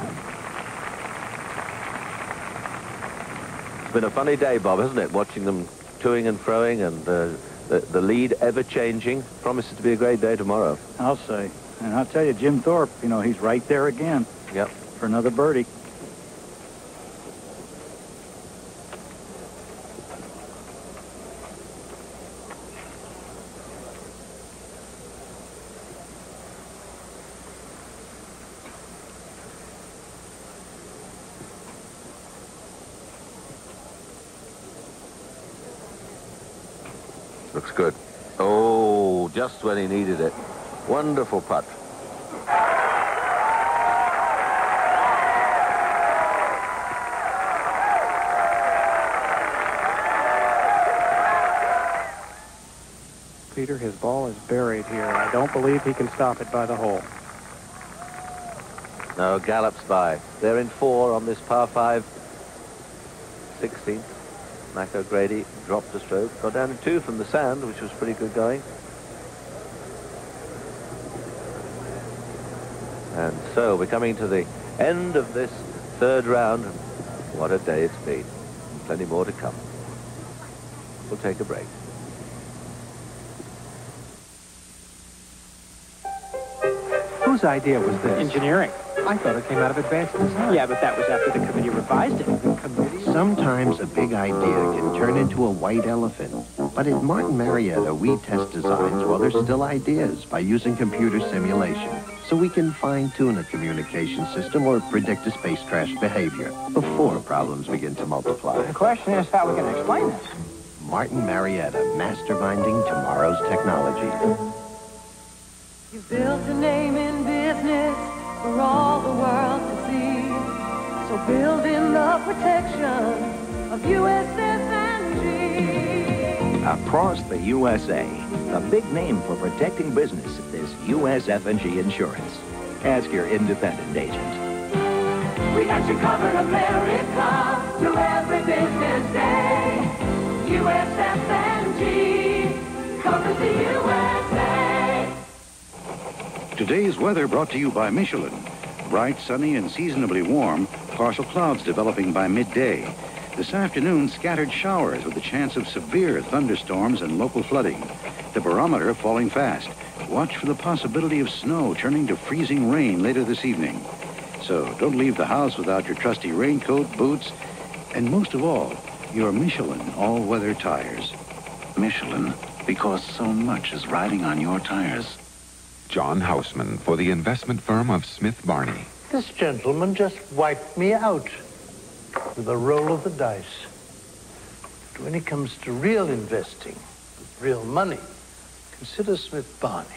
It's been a funny day, Bob, hasn't it? Watching them toing and froing, and the lead ever changing. Promises to be a great day tomorrow. I'll say. And I'll tell you, Jim Thorpe, you know, he's right there again. Yep. For another birdie. Looks good. Oh, just when he needed it. Wonderful putt. Peter, his ball is buried here. I don't believe he can stop it by the hole. No, gallops by. They're in 4 on this par 5. 16th. Mac O'Grady dropped a stroke. Got down to 2 from the sand, which was pretty good going. And so we're coming to the end of this 3rd round. What a day it's been. Plenty more to come. We'll take a break. Whose idea was this? Engineering. I thought it came out of advanced design. Yeah, but that was after the committee revised it. Sometimes a big idea can turn into a white elephant. But at Martin Marietta, we test designs while they're still ideas by using computer simulation. So we can fine-tune a communication system or predict a space crash behavior before problems begin to multiply. The question is how we can explain this. Martin Marietta, masterminding tomorrow's technology. You've built a name in business for all the world to see. So build in the protection of USS Energy. Across the USA, the big name for protecting business is USF&G Insurance. Ask your independent agent. We got you covered, America, through every business day. USF&G covers the USA. Today's weather brought to you by Michelin. Bright, sunny, and seasonably warm, partial clouds developing by midday. This afternoon, scattered showers with a chance of severe thunderstorms and local flooding. The barometer falling fast. Watch for the possibility of snow turning to freezing rain later this evening. So don't leave the house without your trusty raincoat, boots, and most of all, your Michelin all-weather tires. Michelin, because so much is riding on your tires. John Houseman for the investment firm of Smith Barney. This gentleman just wiped me out with a roll of the dice. But when it comes to real investing, with real money, consider Smith Barney.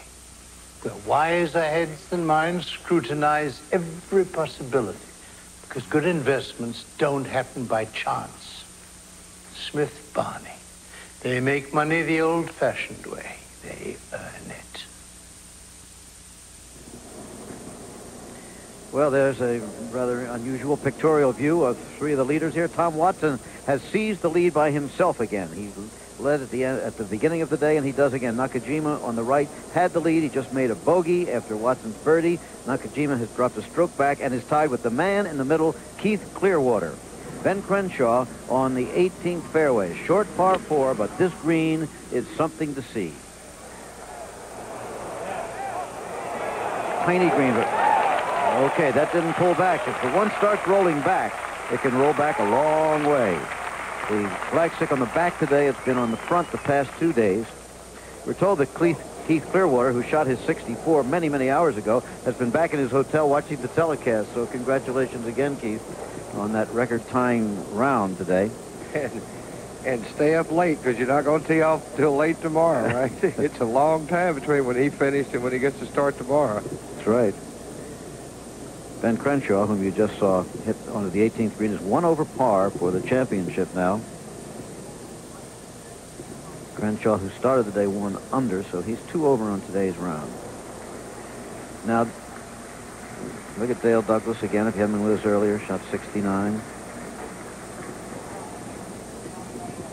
Where wiser heads than mine scrutinize every possibility, because good investments don't happen by chance. Smith Barney. They make money the old-fashioned way. They earn it. Well, there's a rather unusual pictorial view of three of the leaders here. Tom Watson has seized the lead by himself again. He led at the beginning of the day, and he does again. Nakajima on the right had the lead. He just made a bogey after Watson's birdie. Nakajima has dropped a stroke back and is tied with the man in the middle, Keith Clearwater. Ben Crenshaw on the 18th fairway. Short par 4, but this green is something to see. Tiny green. Okay, that didn't pull back. If the one starts rolling back, it can roll back a long way. The flagstick on the back today, it's been on the front the past 2 days. We're told that Keith Clearwater, who shot his 64 many, many hours ago, has been back in his hotel watching the telecast. So congratulations again, Keith, on that record-tying round today. And stay up late, because you're not going to tee off till late tomorrow, right? It's a long time between when he finished and when he gets to start tomorrow. That's right. Ben Crenshaw, whom you just saw hit onto the 18th green, is 1 over par for the championship now. Crenshaw, who started the day 1 under, so he's 2 over on today's round. Now, look at Dale Douglas again. If he hadn't been with us earlier, shot 69.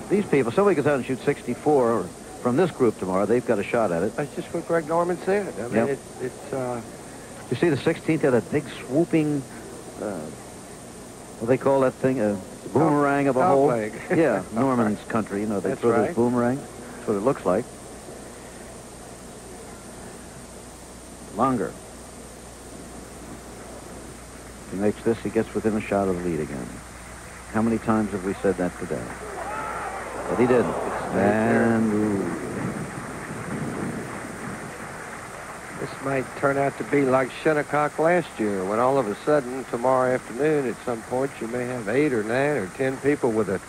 These people, somebody goes out and shoots 64 from this group tomorrow, they've got a shot at it. That's just what Greg Norman said. I mean, Yep. it's You see the 16th had a big swooping, what do they call that thing? A boomerang of a hole? leg. Yeah, Norman's country, you know, they That's throw right. those boomerangs. That's what it looks like. Longer. If he makes this, he gets within a shot of the lead again. How many times have we said that today? But he didn't. And ooh. This might turn out to be like Shinnecock last year, when all of a sudden, tomorrow afternoon, at some point, you may have 8 or 9 or 10 people with a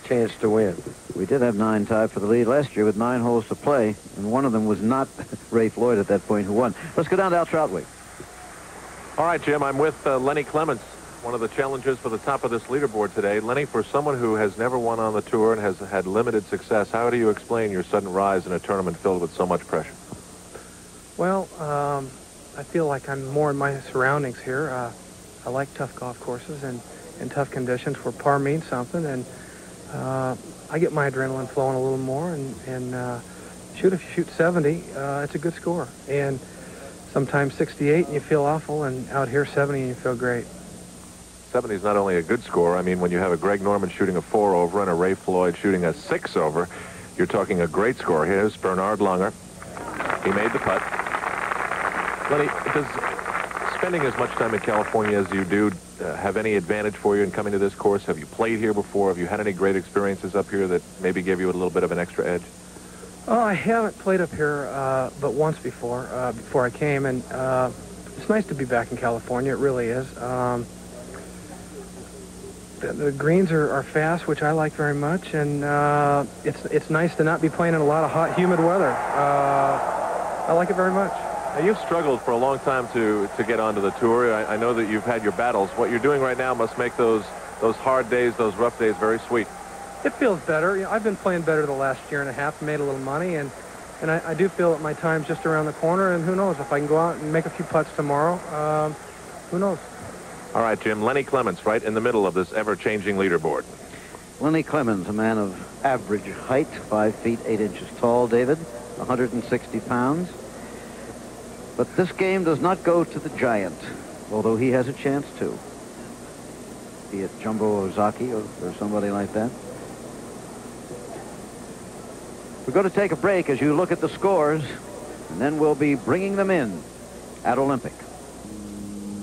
chance to win. We did have 9 tied for the lead last year with 9 holes to play, and one of them was not Ray Floyd at that point who won. Let's go down to Al Troutwig. All right, Jim, I'm with Lenny Clements, one of the challengers for the top of this leaderboard today. Lenny, for someone who has never won on the tour and has had limited success, how do you explain your sudden rise in a tournament filled with so much pressure? Well, I feel like I'm more in my surroundings here. I like tough golf courses and tough conditions where par means something, and I get my adrenaline flowing a little more, and if you shoot 70, it's a good score. And sometimes 68 and you feel awful, and out here 70 and you feel great. 70 is not only a good score. I mean, when you have a Greg Norman shooting a 4 over and a Ray Floyd shooting a 6 over, you're talking a great score. Here's Bernard Langer. He made the putt. Lenny, does spending as much time in California as you do have any advantage for you in coming to this course? Have you played here before? Have you had any great experiences up here that maybe gave you a little bit of an extra edge? Oh, I haven't played up here but once before I came, and it's nice to be back in California. It really is. The greens are fast, which I like very much, and it's nice to not be playing in a lot of hot, humid weather. I like it very much. Now, you've struggled for a long time to get onto the tour. I know that you've had your battles. What you're doing right now must make those hard days, those rough days, very sweet. It feels better. You know, I've been playing better the last year and a half, made a little money, and I do feel that my time's just around the corner, and who knows, if I can go out and make a few putts tomorrow, who knows? All right, Jim, Lenny Clements right in the middle of this ever-changing leaderboard. Lenny Clements, a man of average height, 5 feet 8 inches tall, David, 160 pounds. But this game does not go to the giant, although he has a chance to. Be it Jumbo Ozaki or somebody like that. We're going to take a break as you look at the scores, and then we'll be bringing them in at Olympic.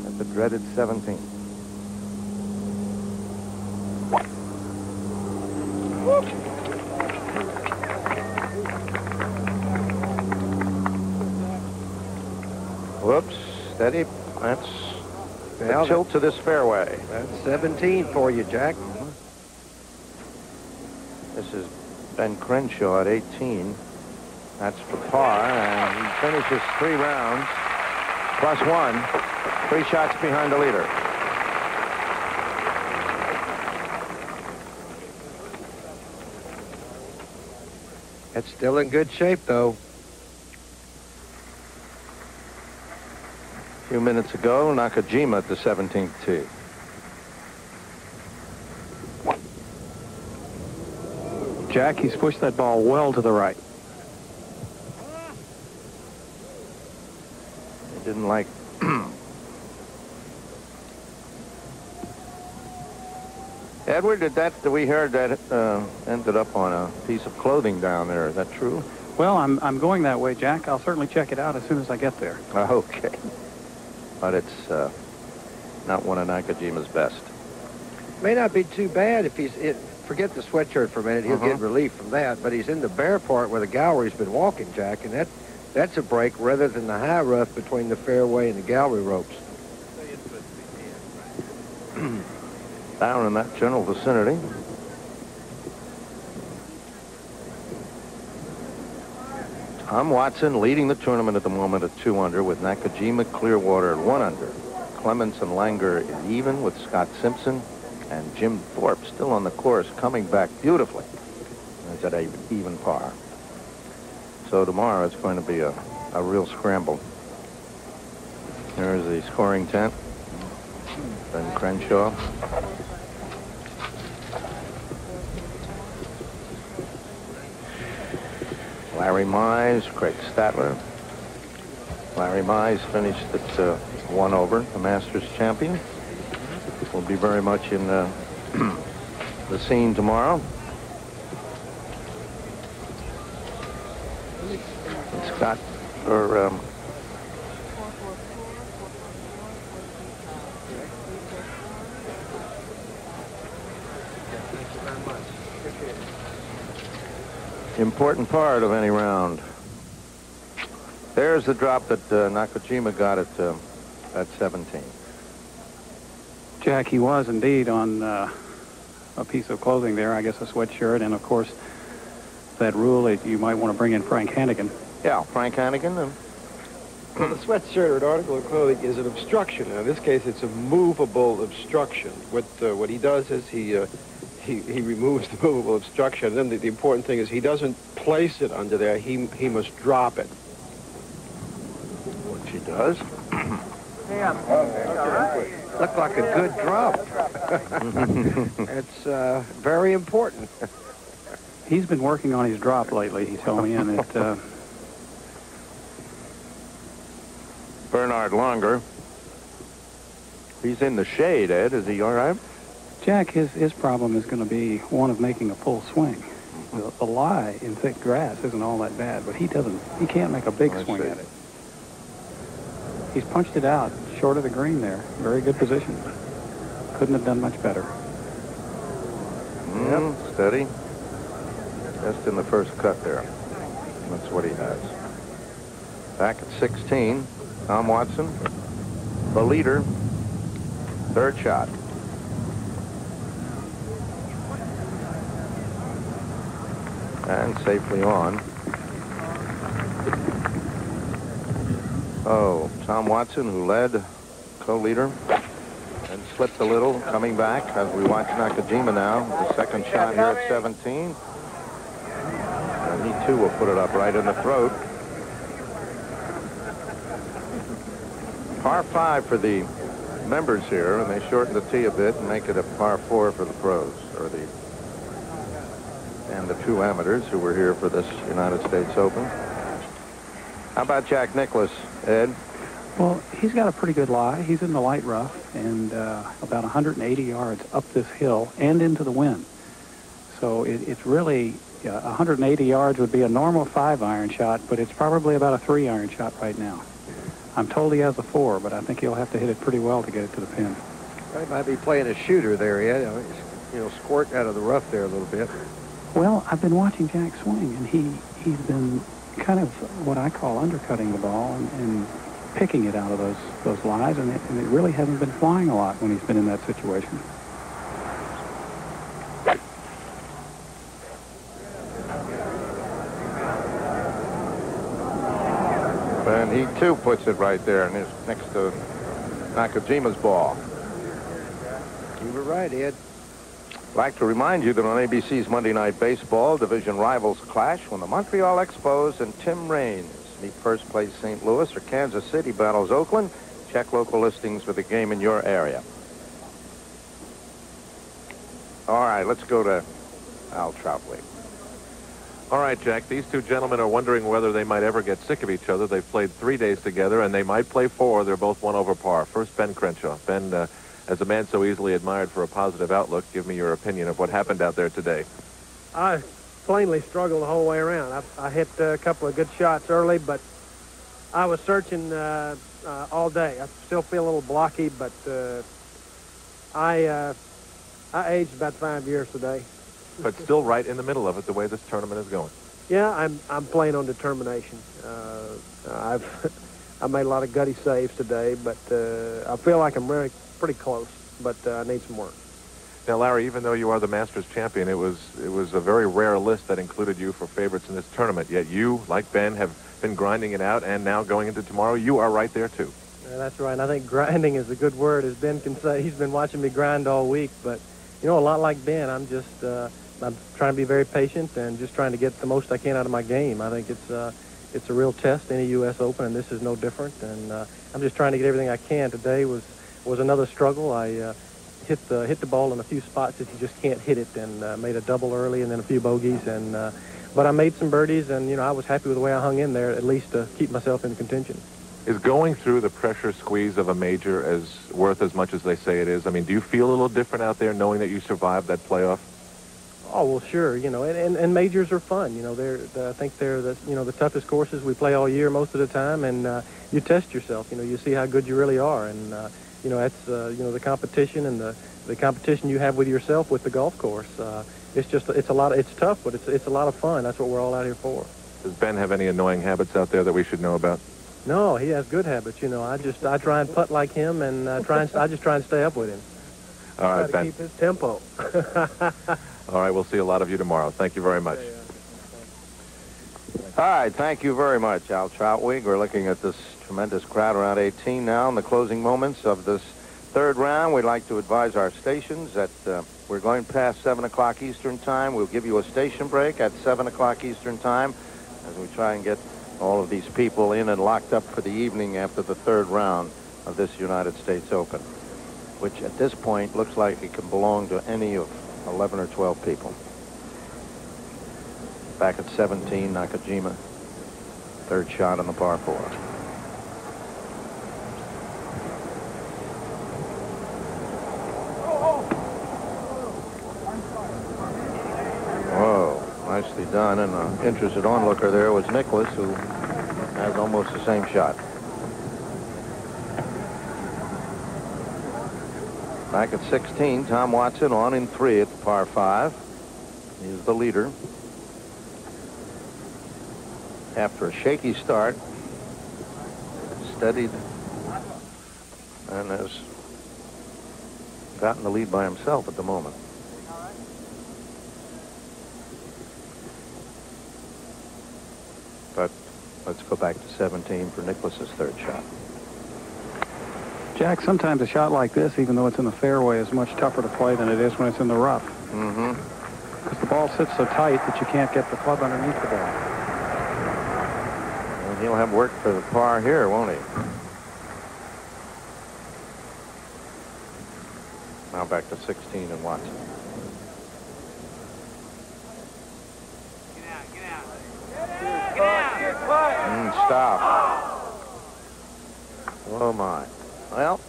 At the dreaded 17. Whoops, steady. That's the tilt to this fairway. That's 17 for you, Jack. This is Ben Crenshaw at 18. That's for par, and he finishes 3 rounds, +1, 3 shots behind the leader. It's still in good shape, though. A few minutes ago, Nakajima at the 17th tee. Jack, he's pushed that ball well to the right. He didn't like... Edward, we heard that ended up on a piece of clothing down there. Is that true? Well, I'm going that way, Jack. I'll certainly check it out as soon as I get there. Okay. But it's not one of Nakajima's best. May not be too bad if he's... forget the sweatshirt for a minute. He'll get relief from that. But he's in the bare part where the gallery's been walking, Jack, and that's a break rather than the high rough between the fairway and the gallery ropes. Down in that general vicinity. Tom Watson leading the tournament at the moment at 2 under, with Nakajima, Clearwater at 1 under. Clements and Langer is even with Scott Simpson, and Jim Thorpe still on the course, coming back beautifully. It's at even par. So tomorrow it's going to be a real scramble. There's the scoring tent. Ben Crenshaw. Larry Mize, Craig Statler. Larry Mize finished at 1 over, the Masters champion. Will be very much in the scene tomorrow. Scott, or important part of any round. There's the drop that Nakajima got at 17. Jack, he was indeed on a piece of clothing there, I guess a sweatshirt, and of course that rule that you might want to bring in Frank Hannigan. Yeah, Frank Hannigan. Well, the sweatshirt or article of clothing is an obstruction. In this case, it's a movable obstruction. What he does is he removes the movable obstruction. And then the important thing is he doesn't place it under there. He must drop it. Which he does. Looked like a good drop. It's very important. He's been working on his drop lately, he told me, and it... Bernard Longer. He's in the shade, Ed. Is he all right? Jack, his problem is going to be one of making a full swing. The lie in thick grass isn't all that bad, but he can't make a big swing at it. He's punched it out short of the green there. Very good position. Couldn't have done much better. Yep, steady. Just in the first cut there. That's what he has. Back at 16, Tom Watson, the leader, third shot. And safely on. Oh, Tom Watson, who led, co-leader, and slipped a little coming back as we watch Nakajima now. The second shot here at 17. And he too will put it up right in the throat. Par 5 for the members here, and they shorten the tee a bit and make it a par 4 for the pros, and the two amateurs who were here for this United States Open. How about Jack Nicklaus, Ed? Well, he's got a pretty good lie. He's in the light rough and about 180 yards up this hill and into the wind. So it's really 180 yards would be a normal 5-iron shot, but it's probably about a 3-iron shot right now. I'm told he has a 4, but I think he'll have to hit it pretty well to get it to the pin. He might be playing a shooter there, Ed. Squirt out of the rough there a little bit. Well, I've been watching Jack swing, and he's been kind of what I call undercutting the ball and picking it out of those lies, and it really hasn't been flying a lot when he's been in that situation. And he too puts it right there and is next to Nakajima's ball. You were right, Ed. I'd like to remind you that on ABC's Monday Night Baseball, division rivals clash when the Montreal Expos and Tim Raines meet first place St. Louis, or Kansas City battles Oakland. Check local listings for the game in your area. All right, let's go to Al Troutwig. All right, Jack, these two gentlemen are wondering whether they might ever get sick of each other. They've played 3 days together, and they might play 4. They're both 1 over par. First, Ben Crenshaw. Ben, as a man so easily admired for a positive outlook, give me your opinion of what happened out there today. I plainly struggled the whole way around. I hit a couple of good shots early, but I was searching all day. I still feel a little blocky, but I aged about 5 years today. But still right in the middle of it, the way this tournament is going. Yeah, I'm playing on determination. I made a lot of gutty saves today, but I feel like I'm really pretty close, but I need some work. Now, Larry, even though you are the Masters champion, it was a very rare list that included you for favorites in this tournament. Yet you, like Ben, have been grinding it out, and now going into tomorrow, you are right there too. Yeah, that's right. And I think grinding is a good word, as Ben can say. He's been watching me grind all week, but a lot like Ben, I'm just I'm trying to be very patient and just trying to get the most I can out of my game. I think it's a real test in a U.S. Open, and this is no different. And I'm just trying to get everything I can. Today was another struggle. I hit the ball in a few spots that you just can't hit it, and made a double early and then a few bogeys. But I made some birdies, and I was happy with the way I hung in there, at least to keep myself in contention. Is going through the pressure squeeze of a major worth as much as they say it is? I mean, do you feel a little different out there knowing that you survived that playoff? Oh, well, sure. And majors are fun. I think they're the toughest courses we play all year most of the time, and you test yourself. You see how good you really are, and that's the competition and the competition you have with yourself with the golf course. It's tough, but it's a lot of fun. That's what we're all out here for. Does Ben have any annoying habits out there that we should know about? No, he has good habits. I try and putt like him, and I just try and stay up with him. All right, Ben. Keep his tempo. All right, we'll see a lot of you tomorrow. Thank you very much. All right, thank you very much, Al Troutwig. We're looking at this tremendous crowd around 18 now in the closing moments of this third round. We'd like to advise our stations that we're going past 7 o'clock Eastern Time. We'll give you a station break at 7 o'clock Eastern Time as we try and get all of these people in and locked up for the evening after the third round of this United States Open, which at this point looks like it can belong to any of 11 or 12 people. Back at 17, Nakajima, third shot on the par 4. Whoa, nicely done. And an interested onlooker there was Nicklaus, who has almost the same shot. Back at 16, Tom Watson on in 3 at the par 5. He's the leader. After a shaky start, steadied and has gotten the lead by himself at the moment. But let's go back to 17 for Nicklaus's third shot. Jack, sometimes a shot like this, even though it's in the fairway, is much tougher to play than it is when it's in the rough. Mm-hmm. Because the ball sits so tight that you can't get the club underneath the ball. And he'll have work for the par here, won't he? Now back to 16 and Watson. Stop. Oh, my. Well.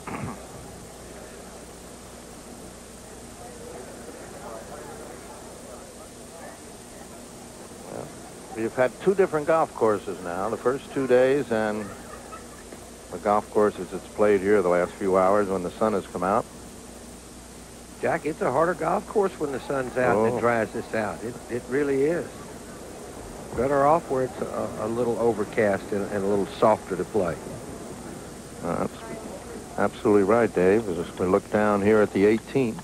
We've had two different golf courses now, the first 2 days, and the golf courses it's played here the last few hours when the sun has come out. Jack, it's a harder golf course when the sun's out and it dries this out. It really is. Better off where it's a little overcast and a little softer to play. That's absolutely right, Dave. As we look down here at the 18th.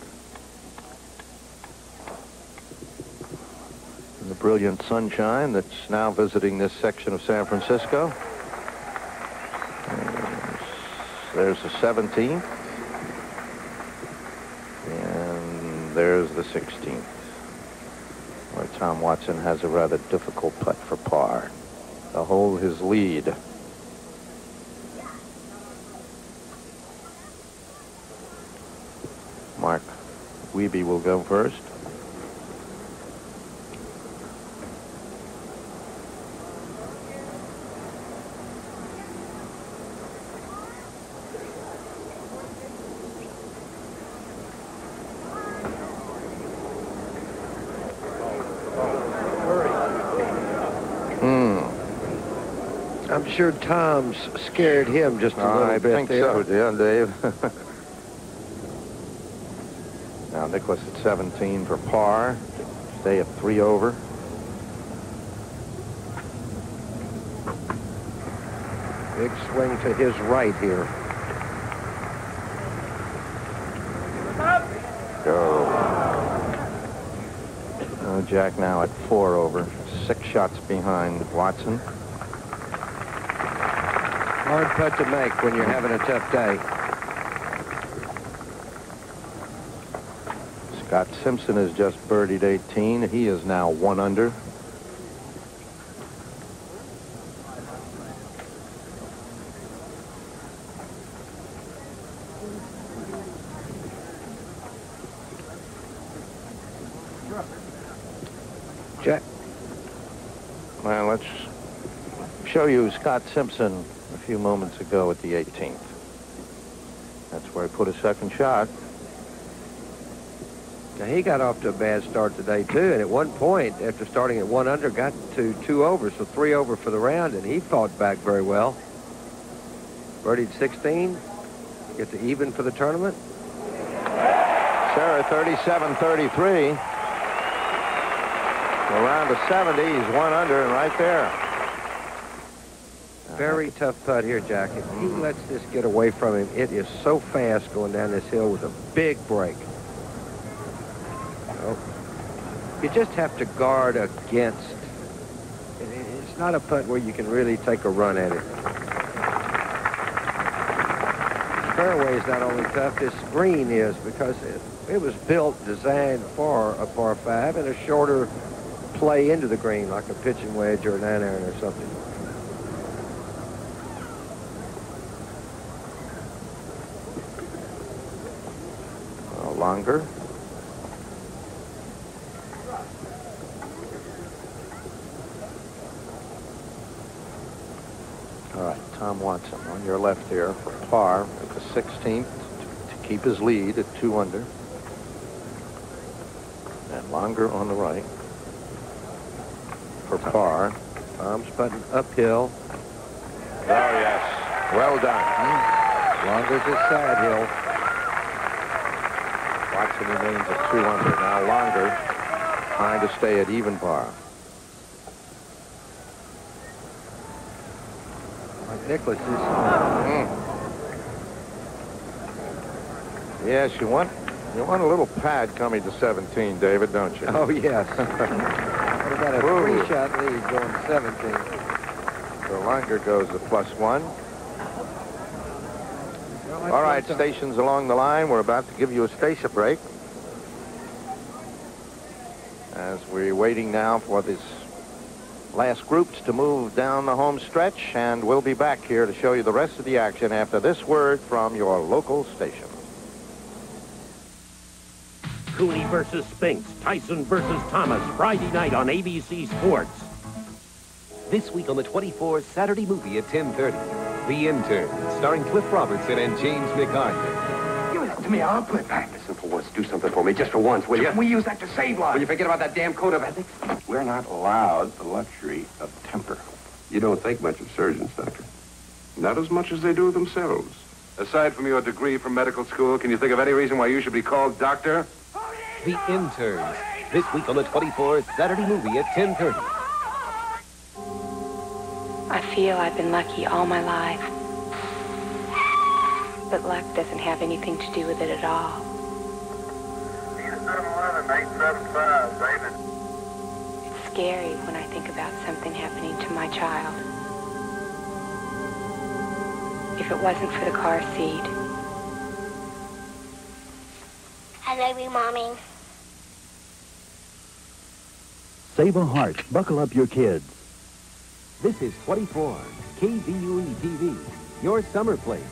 The brilliant sunshine that's now visiting this section of San Francisco. There's the 17th. And there's the 16th. Where Tom Watson has a rather difficult putt for par to hold his lead. Mark Wiebe will go first. I'm sure Tom's scared him just a little bit. I think so, yeah, Dave. Now Nicklaus at 17 for par. Stay at 3 over. Big swing to his right here. Go. Jack now at 4 over. 6 shots behind Watson. Hard putt to make when you're having a tough day. Scott Simpson has just birdied 18. He is now 1 under. Jack. Well, let's show you Scott Simpson a few moments ago at the 18th. That's where he put his second shot. Now, he got off to a bad start today, too, and at one point, after starting at 1 under, got to 2 over, so 3 over for the round, and he fought back very well. Birdied 16, get to even for the tournament. Sarah, 37-33. Around to 70, he's 1 under and right there. Very tough putt here, Jack. If he lets this get away from him, it is so fast going down this hill with a big break. So, you just have to guard against. It's not a putt where you can really take a run at it. The fairway is not only tough, this green is, because it was built, designed for a par 5 and a shorter play into the green, like a pitching wedge or an iron or something. Longer. All right, Tom Watson on your left here for par at the 16th to keep his lead at 2 under. And Longer on the right for par. Tom's putting uphill. Oh, yes. Well done. Longer's a side hill. Watson remains at 2 under. Now Longer trying to stay at even par. Nicklaus is. Yes, you want a little pad coming to 17, David, don't you? Oh, yes. What about a 3-shot lead going 17? So Longer goes to +1. All right, stations along the line. We're about to give you a station break. As we're waiting now for this last groups to move down the home stretch, and we'll be back here to show you the rest of the action after this word from your local station. Cooney versus Spinks, Tyson versus Thomas, Friday night on ABC Sports. This week on the 24th Saturday movie at 10:30, The Intern, starring Cliff Robertson and James McArthur. Give it to me, I'll put it back. Listen, for once, do something for me, just for once, will you? We use that to save lives. Will you forget about that damn code of ethics? We're not allowed the luxury of temper. You don't think much of surgeons, Doctor. Not as much as they do themselves. Aside from your degree from medical school, can you think of any reason why you should be called doctor? The Interns, this week on the 24th Saturday movie at 10:30. I feel I've been lucky all my life. But luck doesn't have anything to do with it at all. 711-875, David. It's scary when I think about something happening to my child. If it wasn't for the car seat. I love you, Mommy. Save a heart. Buckle up your kids. This is 24 KVUE TV, your summer place.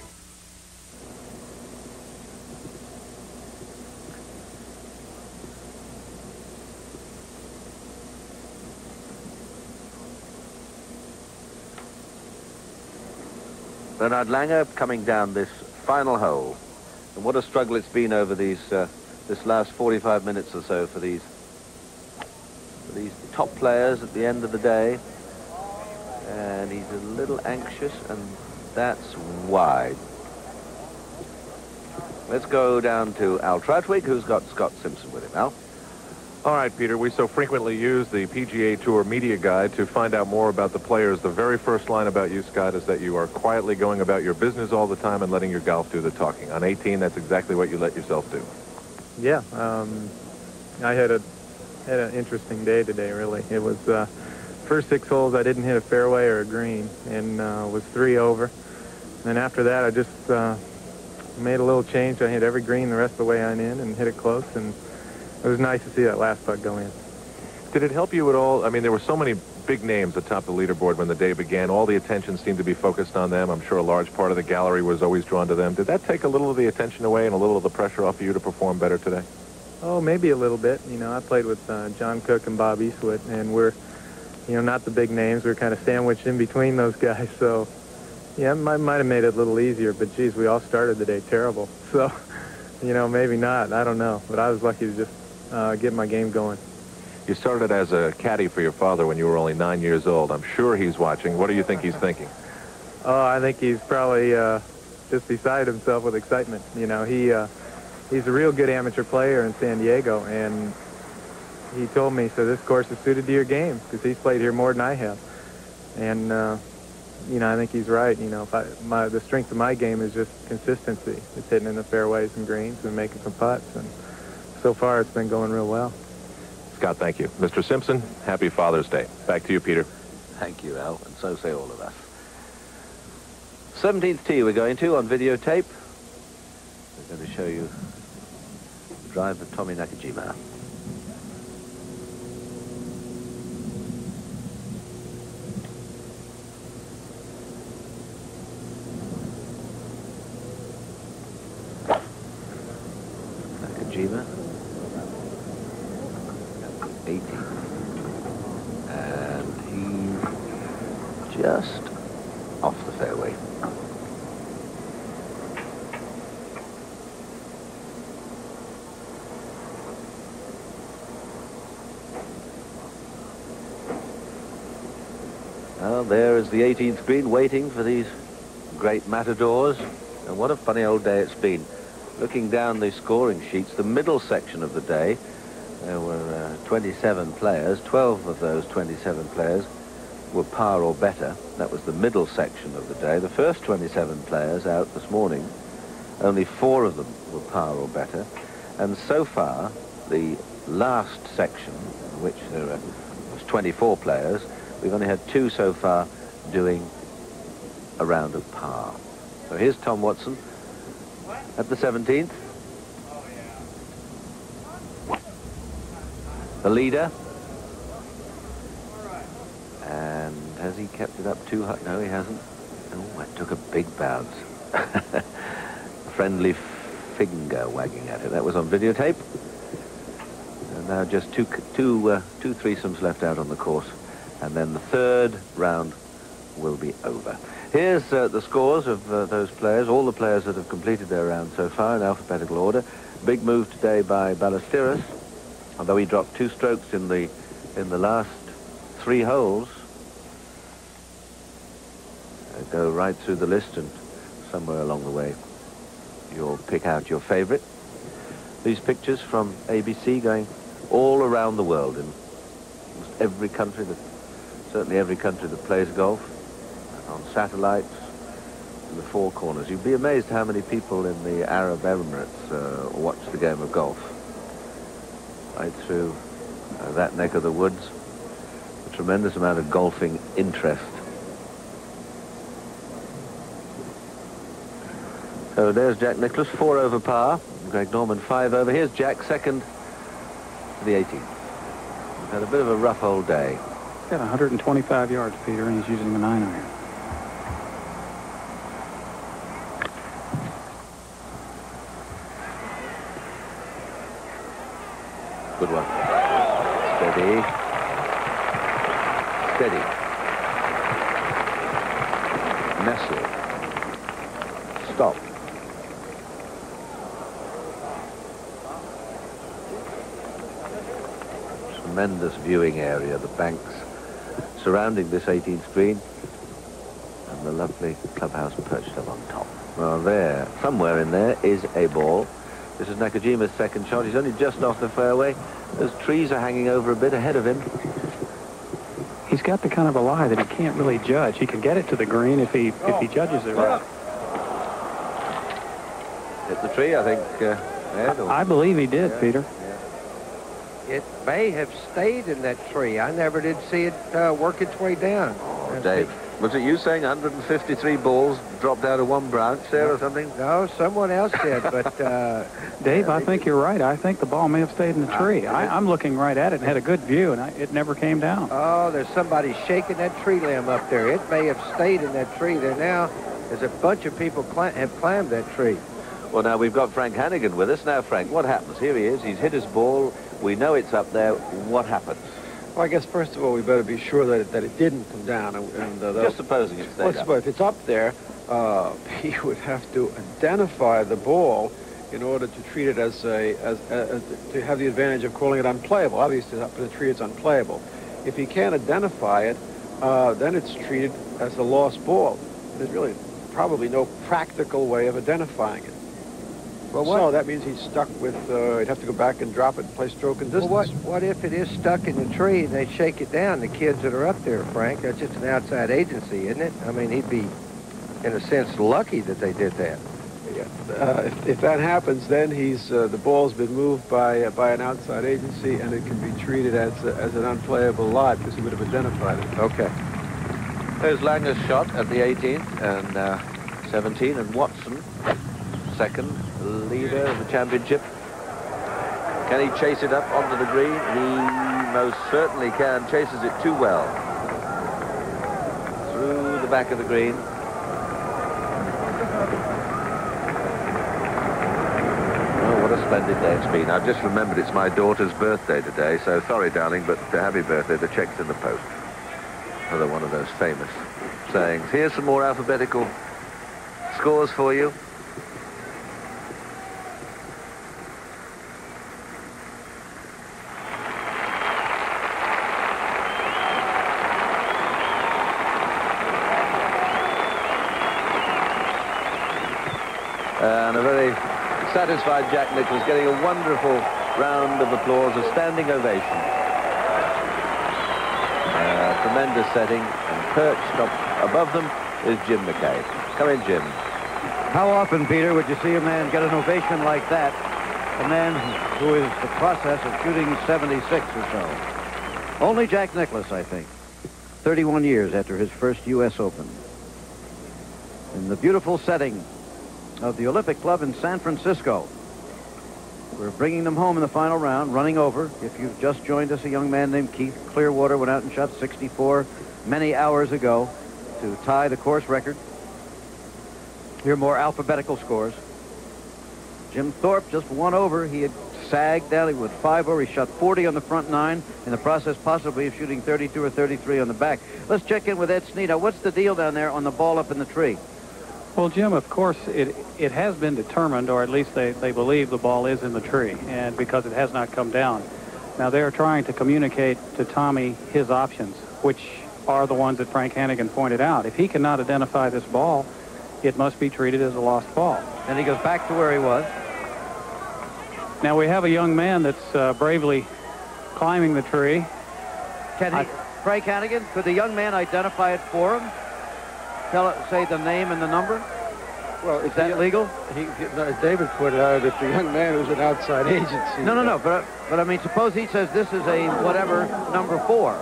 Bernard Langer coming down this final hole. And what a struggle it's been over these this last 45 minutes or so for these top players at the end of the day. And he's a little anxious, and that's wide. Let's go down to Al Tratwig, who's got Scott Simpson with him. Al? All right, Peter, we so frequently use the PGA Tour media guide to find out more about the players. The very first line about you, Scott, is that you are quietly going about your business all the time and letting your golf do the talking. On 18, that's exactly what you let yourself do. Yeah, I had an interesting day today, really. It was first 6 holes I didn't hit a fairway or a green, and was 3 over. And after that, I just made a little change. I hit every green the rest of the way on in and hit it close, and it was nice to see that last putt go in. Did it help you at all? I mean, there were so many big names atop the leaderboard when the day began. All the attention seemed to be focused on them. I'm sure a large part of the gallery was always drawn to them. Did that take a little of the attention away and a little of the pressure off of you to perform better today? Oh, maybe a little bit. You know, I played with John Cook and Bob Eastwood, and we're, you know, not the big names. We're kind of sandwiched in between those guys. So, yeah, it might have made it a little easier, but, geez, we all started the day terrible. So, you know, maybe not. I don't know. But I was lucky to just get my game going. You started as a caddy for your father when you were only 9 years old. I'm sure he's watching. What do you think he's thinking? Oh, I think he's probably just beside himself with excitement. You know, he's a real good amateur player in San Diego, and he told me, so this course is suited to your game, because he's played here more than I have. And, you know, I think he's right. You know, the strength of my game is just consistency. It's hitting in the fairways and greens and making some putts, and so far it's been going real well. Scott, thank you. Mr. Simpson, happy Father's Day. Back to you, Peter. Thank you, Al, and so say all of us. 17th tee we're going to on videotape. We're going to show you the drive of Tommy Nakajima. Nakajima. 18. And he's just off the fairway. Well, there is the 18th green waiting for these great matadors. And what a funny old day it's been. Looking down the scoring sheets, the middle section of the day, there were 27 players. 12 of those 27 players were par or better. That was the middle section of the day. The first 27 players out this morning, only 4 of them were par or better. And so far, the last section, in which there was 24 players, we've only had 2 so far doing a round of par. So here's Tom Watson at the 17th. The leader. And has he kept it up too high? No, he hasn't. Oh, it took a big bounce. A friendly finger wagging at it. That was on videotape. And now just two threesomes left out on the course. And then the third round will be over. Here's the scores of those players, all the players that have completed their round so far in alphabetical order. Big move today by Ballesteros, although he dropped 2 strokes in the last 3 holes. Go right through the list, and somewhere along the way you'll pick out your favorite. These pictures from ABC going all around the world in almost every country, certainly every country that plays golf, on satellites in the 4 corners. You'd be amazed how many people in the Arab Emirates watch the game of golf. Right through that neck of the woods, a tremendous amount of golfing interest. So there's Jack Nicklaus, 4 over par. Greg Norman, 5 over. Here's Jack, second for the 18th. Had a bit of a rough old day. He's got 125 yards, Peter, and he's using a 9-iron. Good one. Steady. Steady. Nestle. Stop. Tremendous viewing area, the banks surrounding this 18th green, and the lovely clubhouse perched up on top. Well, there, somewhere in there, is a ball. This is Nakajima's second shot. He's only just off the fairway. Those trees are hanging over a bit ahead of him. He's got the kind of a lie that he can't really judge. He can get it to the green if he judges it right. Hit the tree, I think. I believe he did, yeah. Peter. It may have stayed in that tree. I never did see it work its way down. Oh, Dave, was it you saying 153 balls dropped out of one branch there or something? No, someone else did, but... Dave, I think you're right. I think the ball may have stayed in the tree. I'm looking right at it and had a good view, and it never came down. Oh, there's somebody shaking that tree limb up there. It may have stayed in that tree. There now is a bunch of people have climbed that tree. Well, now we've got Frank Hannigan with us. Now, Frank, what happens? Here he is. He's hit his ball. We know it's up there. What happens? Well, I guess, first of all, we better be sure that it didn't come down. Just supposing it stayed up. If it's up there, he would have to identify the ball in order to treat it as to have the advantage of calling it unplayable. Obviously, up in the tree, it's unplayable. If he can't identify it, then it's treated as a lost ball. There's really probably no practical way of identifying it. Well, so that means he's stuck with, he'd have to go back and drop it and play stroke and distance. Well, what if it is stuck in the tree and they shake it down, the kids that are up there, Frank? That's just an outside agency, isn't it? I mean, he'd be, in a sense, lucky that they did that. Yeah. If that happens, then the ball's been moved by an outside agency, and it can be treated as an unplayable lot because he would have identified it. Okay. There's Langer's shot at the 18th and 17, and Watson, second leader of the championship. Can he chase it up onto the green? He most certainly can. Chases it too well. Through the back of the green. Oh, what a splendid day it's been. I've just remembered it's my daughter's birthday today, so sorry, darling, but happy birthday. The check's in the post. Another one of those famous sayings. Here's some more alphabetical scores for you. And a very satisfied Jack Nicklaus getting a wonderful round of applause, a standing ovation. Tremendous setting, and perched up above them is Jim McKay. Come in, Jim. How often, Peter, would you see a man get an ovation like that? A man who is the process of shooting 76 or so. Only Jack Nicklaus, I think. 31 years after his first U.S. Open. In the beautiful setting of the Olympic Club in San Francisco. We're bringing them home in the final round, running over. If you've just joined us, a young man named Keith Clearwater went out and shot 64 many hours ago to tie the course record. Here are more alphabetical scores. Jim Thorpe just one over. He had sagged down. He was 5 over. He shot 40 on the front 9, in the process possibly of shooting 32 or 33 on the back. Let's check in with Ed Sneed. Now, what's the deal down there on the ball up in the tree? Well, Jim, of course, it has been determined, or at least they believe the ball is in the tree, and because it has not come down. Now, they're trying to communicate to Tommy his options, which are the ones that Frank Hannigan pointed out. If he cannot identify this ball, it must be treated as a lost ball. And he goes back to where he was. Now, we have a young man that's bravely climbing the tree. Frank Hannigan, could the young man identify it for him? Say the name and the number? Well, is that legal? As David pointed out, if the young man was an outside agency. No. But I mean, suppose he says this is a whatever number 4.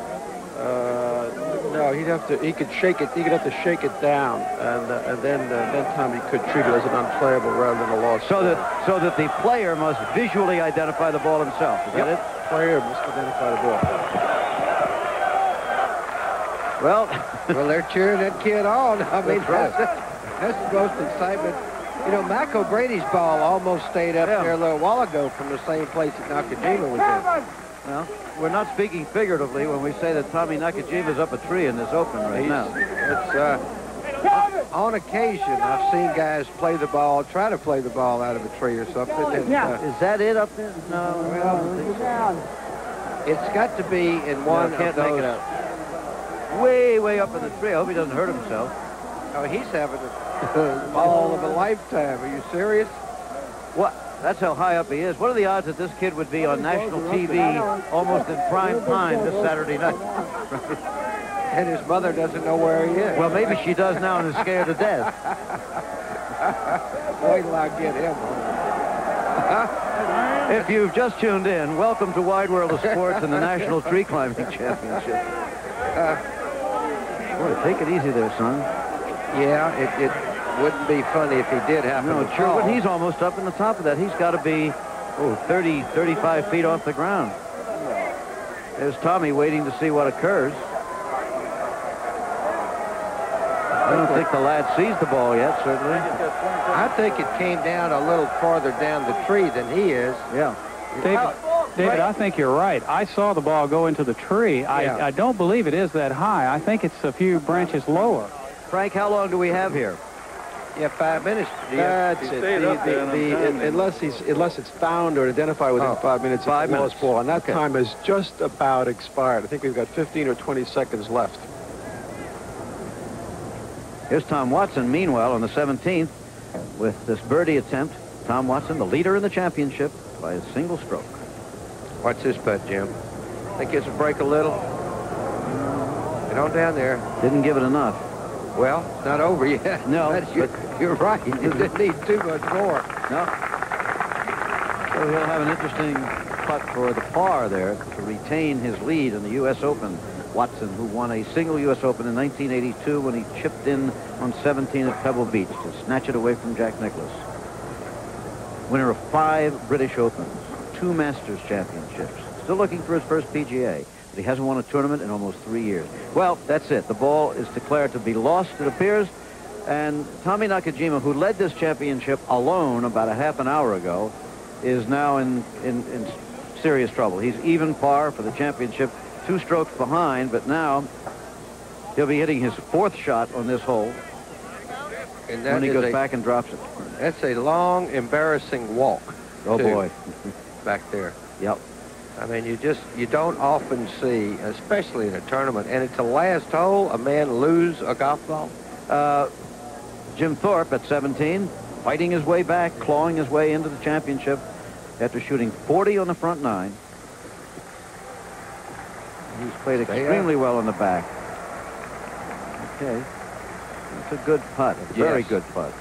No, he could shake it. He could have to shake it down, and then Tommy could treat it as an unplayable rather than a lost. So that the player must visually identify the ball himself. Is that it? Player must identify the ball. Well, they're cheering that kid on. I mean, that's the most excitement. You know, Mac O'Grady's ball almost stayed up there a little while ago from the same place that Nakajima was in. Well, we're not speaking figuratively when we say that Tommy Nakajima's up a tree in this open right now. It's on occasion I've seen guys try to play the ball out of a tree or something. And, is that it up there? No. Well, it's got to be in one can't of those. Make it out. Way up in the tree. I hope he doesn't hurt himself. Oh, he's having the ball of a lifetime. Are you serious? What? That's how high up he is. What are the odds that this kid would be on national TV almost in prime time this Saturday night? And his mother doesn't know where he is. Well, maybe she does now and is scared to death. Wait till I get him. If you've just tuned in, welcome to Wide World of Sports and the National Tree Climbing Championship. Boy, take it easy there, son. Yeah, it wouldn't be funny if he did happen to sure, fall. but he's almost up in the top of that. He's got to be, 30, 35 feet off the ground. There's Tommy waiting to see what occurs. I don't think the lad sees the ball yet, certainly. I think it came down a little farther down the tree than he is. Yeah. David, I think you're right. I saw the ball go into the tree. I don't believe it is that high. I think it's a few branches lower. Frank, how long do we have here? Yeah, 5 minutes. That's it. Unless it's found or identified within 5 minutes, it's a lost ball. And that time has just about expired. I think we've got 15 or 20 seconds left. Here's Tom Watson, meanwhile, on the 17th with this birdie attempt. Tom Watson, the leader in the championship, by a single stroke. Watch this putt, Jim. Think it's a break a little. Get on down there. Didn't give it enough. Well, it's not over yet. No. You're right. You didn't need too much more. No. So he'll have an interesting putt for the par there to retain his lead in the U.S. Open. Watson, who won a single U.S. Open in 1982 when he chipped in on 17 at Pebble Beach to snatch it away from Jack Nicklaus. Winner of 5 British Opens, 2 Masters Championships. Still looking for his first PGA, but he hasn't won a tournament in almost 3 years. Well, that's it. The ball is declared to be lost, it appears. And Tommy Nakajima, who led this championship alone about a half an hour ago, is now in serious trouble. He's even par for the championship, 2 strokes behind, but now he'll be hitting his 4th shot on this hole. And when he goes back and drops it. That's a long, embarrassing walk. Oh, boy. Back there. Yep. I mean, you don't often see, especially in a tournament, and it's the last hole, a man lose a golf ball. Jim Thorpe at 17, fighting his way back, clawing his way into the championship after shooting 40 on the front 9. He's played extremely well on the back. Okay. It's a good putt, a very good putt.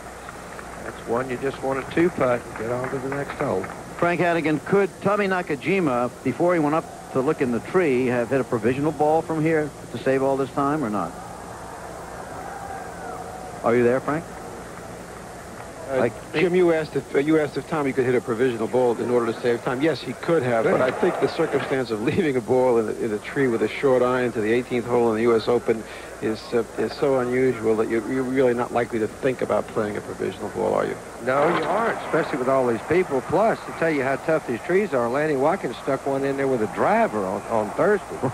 That's one you just want a 2 putt. Get on to the next hole. Frank Hannigan, could Tommy Nakajima, before he went up to look in the tree, have hit a provisional ball from here to save all this time or not? Are you there, Frank? Jim, you asked if Tommy could hit a provisional ball in order to save time. Yes, he could have, but I think the circumstance of leaving a ball in a tree with a short iron to the 18th hole in the U.S. Open is so unusual that you're really not likely to think about playing a provisional ball, are you? No, you aren't, especially with all these people. Plus, to tell you how tough these trees are, Lanny Watkins stuck one in there with a driver on Thursday.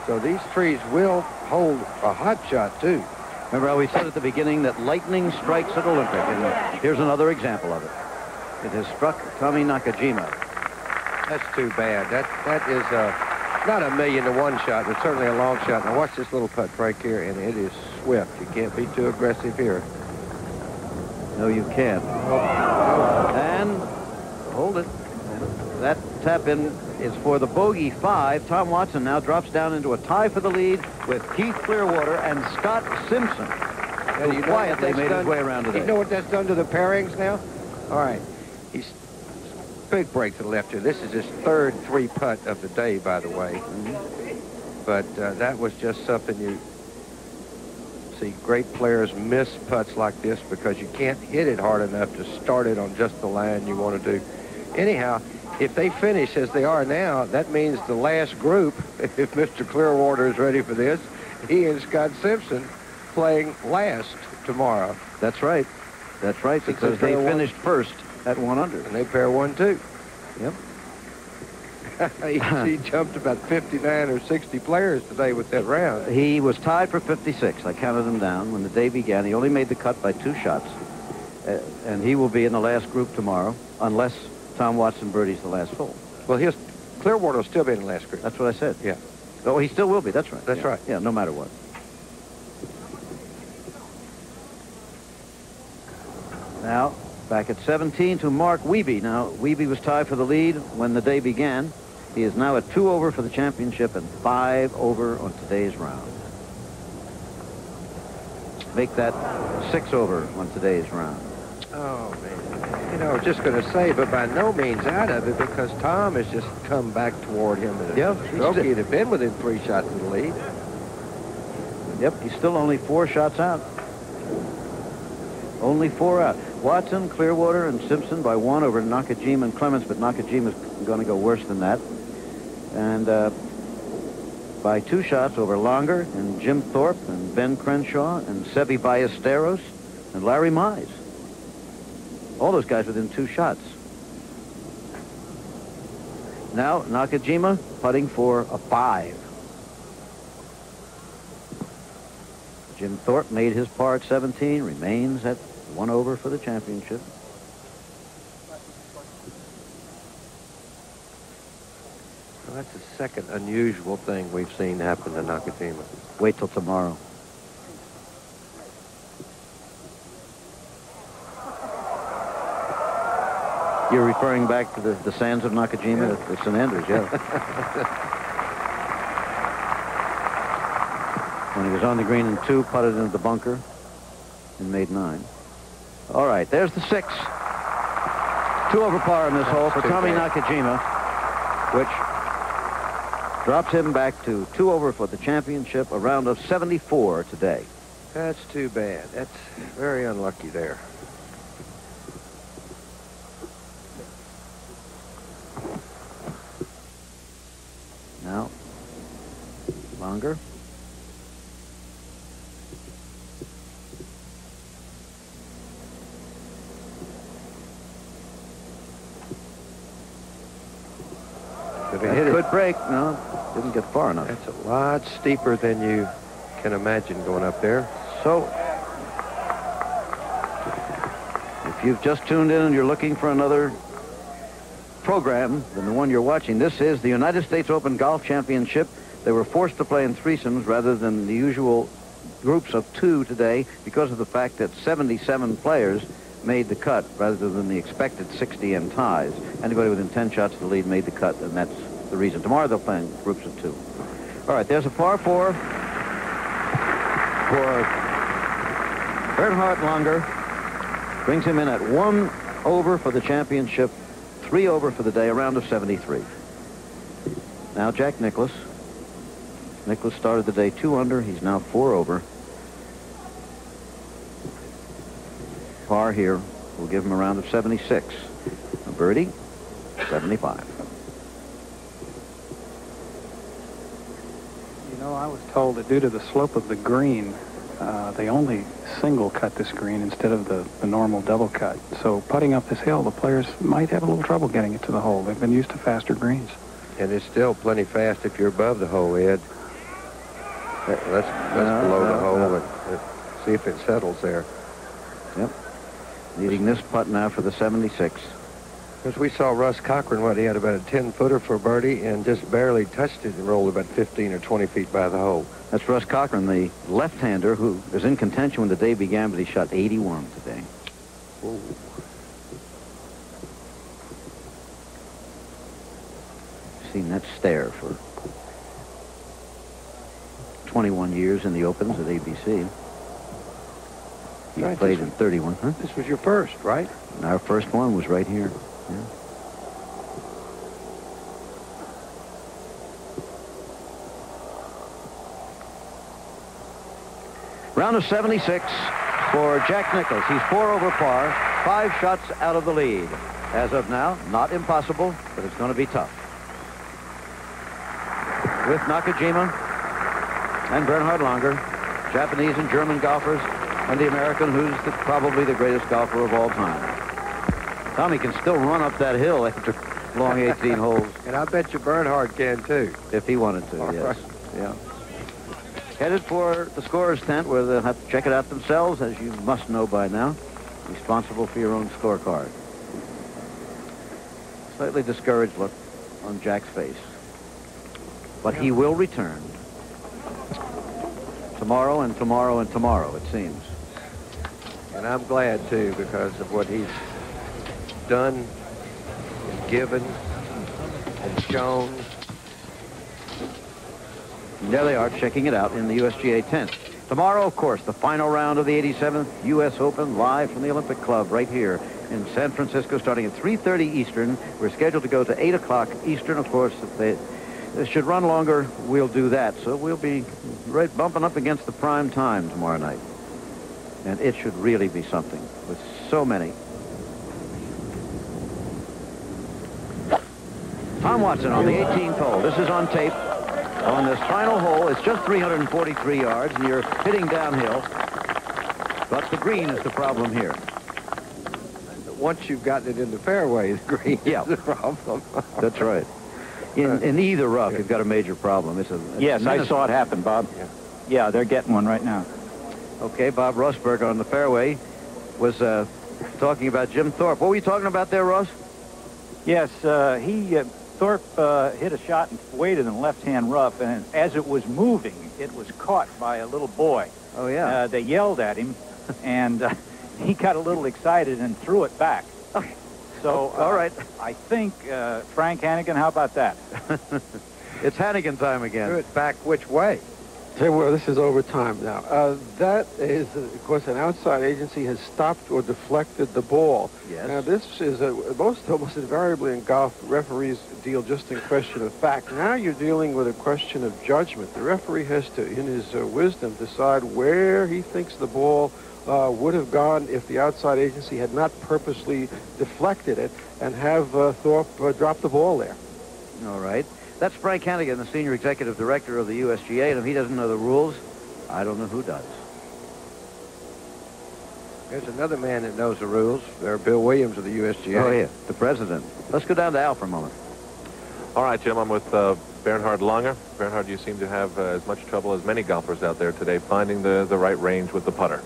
So these trees will hold a hot shot, too. Remember how we said at the beginning that lightning strikes at Olympic, and here's another example of it. It has struck Tommy Nakajima. That's too bad. That is not a 1,000,000-to-1 shot, but certainly a long shot. Now watch this little putt right here, and it is swift. You can't be too aggressive here. No, you can't. And hold it. That tap in is for the bogey 5. Tom Watson now drops down into a tie for the lead with Keith Clearwater and Scott Simpson, who quietly made his way around today. You know what that's done to the pairings now? All right. He's big break to the left here. This is his third 3-putt of the day, by the way. But that was just something you see great players miss putts like this because you can't hit it hard enough to start it on just the line you want to do. Anyhow, if they finish as they are now, that means the last group, if Mr. Clearwater is ready for this, he and Scott Simpson playing last tomorrow. That's right. That's right, because they finished first at 1 under. And they pair 1-2. Yep. He jumped about 59 or 60 players today with that round. He was tied for 56. I counted him down. When the day began, he only made the cut by 2 shots. And he will be in the last group tomorrow, unless Tom Watson birdies the last hole. Well, Clearwater will still be in the last group. That's what I said. Yeah. Oh, he still will be. That's right. That's right. Yeah, no matter what. Now, back at 17 to Mark Wiebe. Now, Wiebe was tied for the lead when the day began. He is now at 2 over for the championship and 5 over on today's round. Make that 6 over on today's round. Oh, man. You know, I was just going to say, but by no means out of it because Tom has just come back toward him. Yep. He'd have been within 3 shots of the lead. Yep, he's still only 4 shots out. Only 4 out. Watson, Clearwater, and Simpson by 1 over Nakajima and Clemens, but Nakajima's going to go worse than that. And by 2 shots over Longer and Jim Thorpe and Ben Crenshaw and Seve Ballesteros and Larry Mize. All those guys within 2 shots. Now Nakajima putting for a 5. Jim Thorpe made his par at 17, remains at 1 over for the championship. Well, that's the second unusual thing we've seen happen to Nakajima. Wait till tomorrow. You're referring back to the sands of Nakajima at the St. Andrews, yeah. When he was on the green in 2, putted into the bunker and made 9. All right, there's the 6. 2 over par in this hole for Tommy Nakajima, which drops him back to 2 over for the championship, a round of 74 today. That's too bad. That's very unlucky there. Now, Longer. Good break. No, didn't get far enough. That's a lot steeper than you can imagine going up there. So, if you've just tuned in and you're looking for another program than the one you're watching, this is the United States Open Golf Championship. They were forced to play in threesomes rather than the usual groups of 2 today because of the fact that 77 players made the cut rather than the expected 60 in ties. Anybody within 10 shots of the lead made the cut, and that's the reason. Tomorrow they'll play in groups of 2. All right, there's a par 4 for Bernhard Longer. Brings him in at 1 over for the championship, 3 over for the day, a round of 73. Now Jack Nicklaus. Nicklaus started the day 2 under. He's now 4 over. Par here will give him a round of 76. A birdie, 75. You know, I was told that due to the slope of the green, they only single cut this green instead of the normal double cut. So putting up this hill, the players might have a little trouble getting it to the hole. They've been used to faster greens. And it's still plenty fast if you're above the hole, Ed. Let's below the hole and see if it settles there. Yep. Needing this putt now for the 76. Because we saw Russ Cochran, he had about a 10-footer for birdie and just barely touched it and rolled about 15 or 20 feet by the hole. That's Russ Cochran, the left-hander who was in contention when the day began, but he shot 81 today. Ooh. Seen that stare for 21 years in the Opens at ABC. He Right, played in 31, huh? This was your first, right? And our first one was right here. Yeah. Round of 76 for Jack Nicklaus. He's 4 over par, 5 shots out of the lead. As of now, not impossible, but it's going to be tough. With Nakajima and Bernhard Langer, Japanese and German golfers, and the American who's probably the greatest golfer of all time. Tommy can still run up that hill after long 18 holes. And I bet you Bernhard can, too. If he wanted to, yes. Right. Yeah. Headed for the scorer's tent where they'll have to check it out themselves, as you must know by now. Responsible for your own scorecard. Slightly discouraged look on Jack's face. But he will return. Tomorrow and tomorrow and tomorrow, it seems. And I'm glad, too, because of what he's done and given and shown. And there they are, checking it out in the USGA tent. Tomorrow, of course, the final round of the 87th U.S. Open, live from the Olympic Club right here in San Francisco, starting at 3:30 Eastern. We're scheduled to go to 8 o'clock Eastern. Of course, if they should run longer, we'll do that. So we'll be right bumping up against the prime time tomorrow night. And it should really be something with so many. Tom Watson on the 18th hole. This is on tape. On this final hole, it's just 343 yards, and you're hitting downhill. But the green is the problem here. Once you've gotten it in the fairway, the green is the problem. That's right. In either rough, you've got a major problem. It's a yes, I saw it happen, Bob. Yeah, they're getting one right now. Okay, Bob Rosberg on the fairway was talking about Jim Thorpe. What were you talking about there, Ross? Yes, Thorpe hit a shot way to the left-hand rough, and as it was moving, it was caught by a little boy. Oh, yeah. They yelled at him, and he got a little excited and threw it back. So, all right. I think, Frank Hannigan, how about that? It's Hannigan time again. Threw it back which way? Well, this is overtime now. That is, of course, an outside agency has stopped or deflected the ball. Yes. Now, this is almost invariably in golf, referees deal just in question of fact. Now you're dealing with a question of judgment. The referee has to, in his wisdom, decide where he thinks the ball would have gone if the outside agency had not purposely deflected it, and have Thorpe drop the ball there. All right. That's Frank Hannigan, the senior executive director of the USGA, and if he doesn't know the rules, I don't know who does. There's another man that knows the rules. There's Bill Williams of the USGA. Oh, yeah, the president. Let's go down to Al for a moment. All right, Jim, I'm with Bernhard Langer. Bernhard, you seem to have as much trouble as many golfers out there today finding the right range with the putter.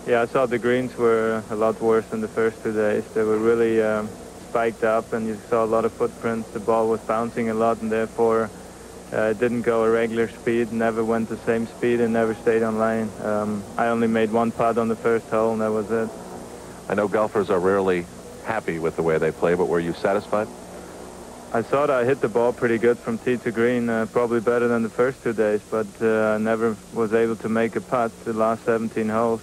Yeah, I saw the greens were a lot worse than the first 2 days. They were really spiked up, and you saw a lot of footprints. The ball was bouncing a lot, and therefore it didn't go a regular speed, never went the same speed, and never stayed on line. I only made one putt on the first hole, and that was it. I know golfers are rarely happy with the way they play, but were you satisfied? I thought I hit the ball pretty good from tee to green, probably better than the first 2 days, but I never was able to make a putt the last 17 holes.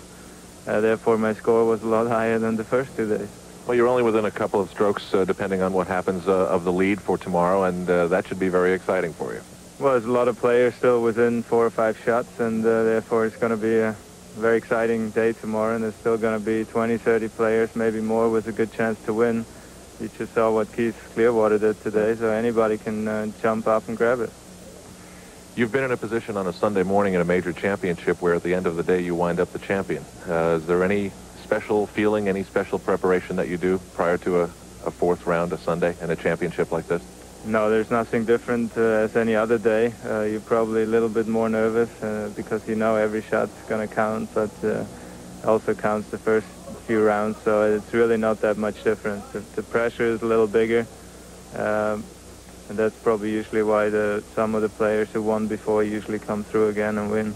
Therefore, my score was a lot higher than the first 2 days. Well, you're only within a couple of strokes, depending on what happens, of the lead for tomorrow, and that should be very exciting for you. Well, there's a lot of players still within 4 or 5 shots, and therefore it's going to be very exciting day tomorrow, and there's still going to be 20, 30 players, maybe more, with a good chance to win. You just saw what Keith Clearwater did today, so anybody can jump up and grab it. You've been in a position on a Sunday morning in a major championship where at the end of the day you wind up the champion. Is there any special feeling, any special preparation that you do prior to a fourth round, a Sunday, in a championship like this? No, there's nothing different as any other day. You're probably a little bit more nervous because you know every shot's going to count, but also counts the first few rounds, so it's really not that much difference. The pressure is a little bigger, and that's probably usually why some of the players who won before usually come through again and win.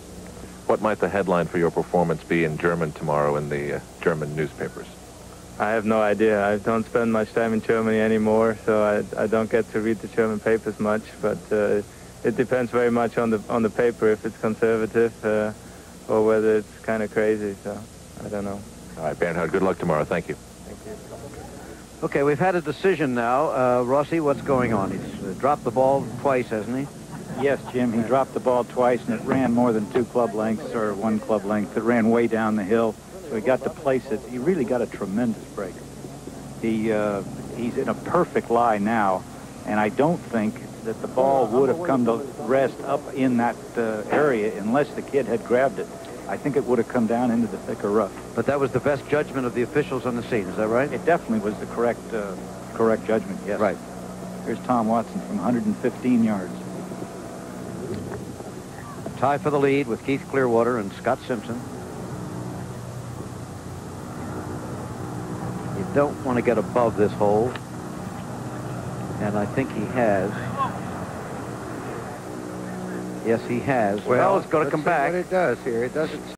What might the headline for your performance be in German tomorrow in the German newspapers? I have no idea. I don't spend much time in Germany anymore, so I don't get to read the German papers much, but it depends very much on the paper, if it's conservative or whether it's kind of crazy, so I don't know. All right, Bernhard, good luck tomorrow. Thank you. Thank you. Okay, we've had a decision now. Rossi, what's going on? He's dropped the ball twice, hasn't he? Yes, Jim, he dropped the ball twice, and it ran more than 2 club lengths or 1 club length. It ran way down the hill, so he got to place it. He really got a tremendous break. He's in a perfect lie now, and I don't think that the ball would have come to rest up in that area unless the kid had grabbed it. I think it would have come down into the thicker rough. But that was the best judgment of the officials on the scene, is that right? It definitely was the correct judgment, yes. Right. Here's Tom Watson from 115 yards. Tie for the lead with Keith Clearwater and Scott Simpson. You don't want to get above this hole. And I think he has. Yes, he has. Well, It's going to come back. What it does here, it doesn't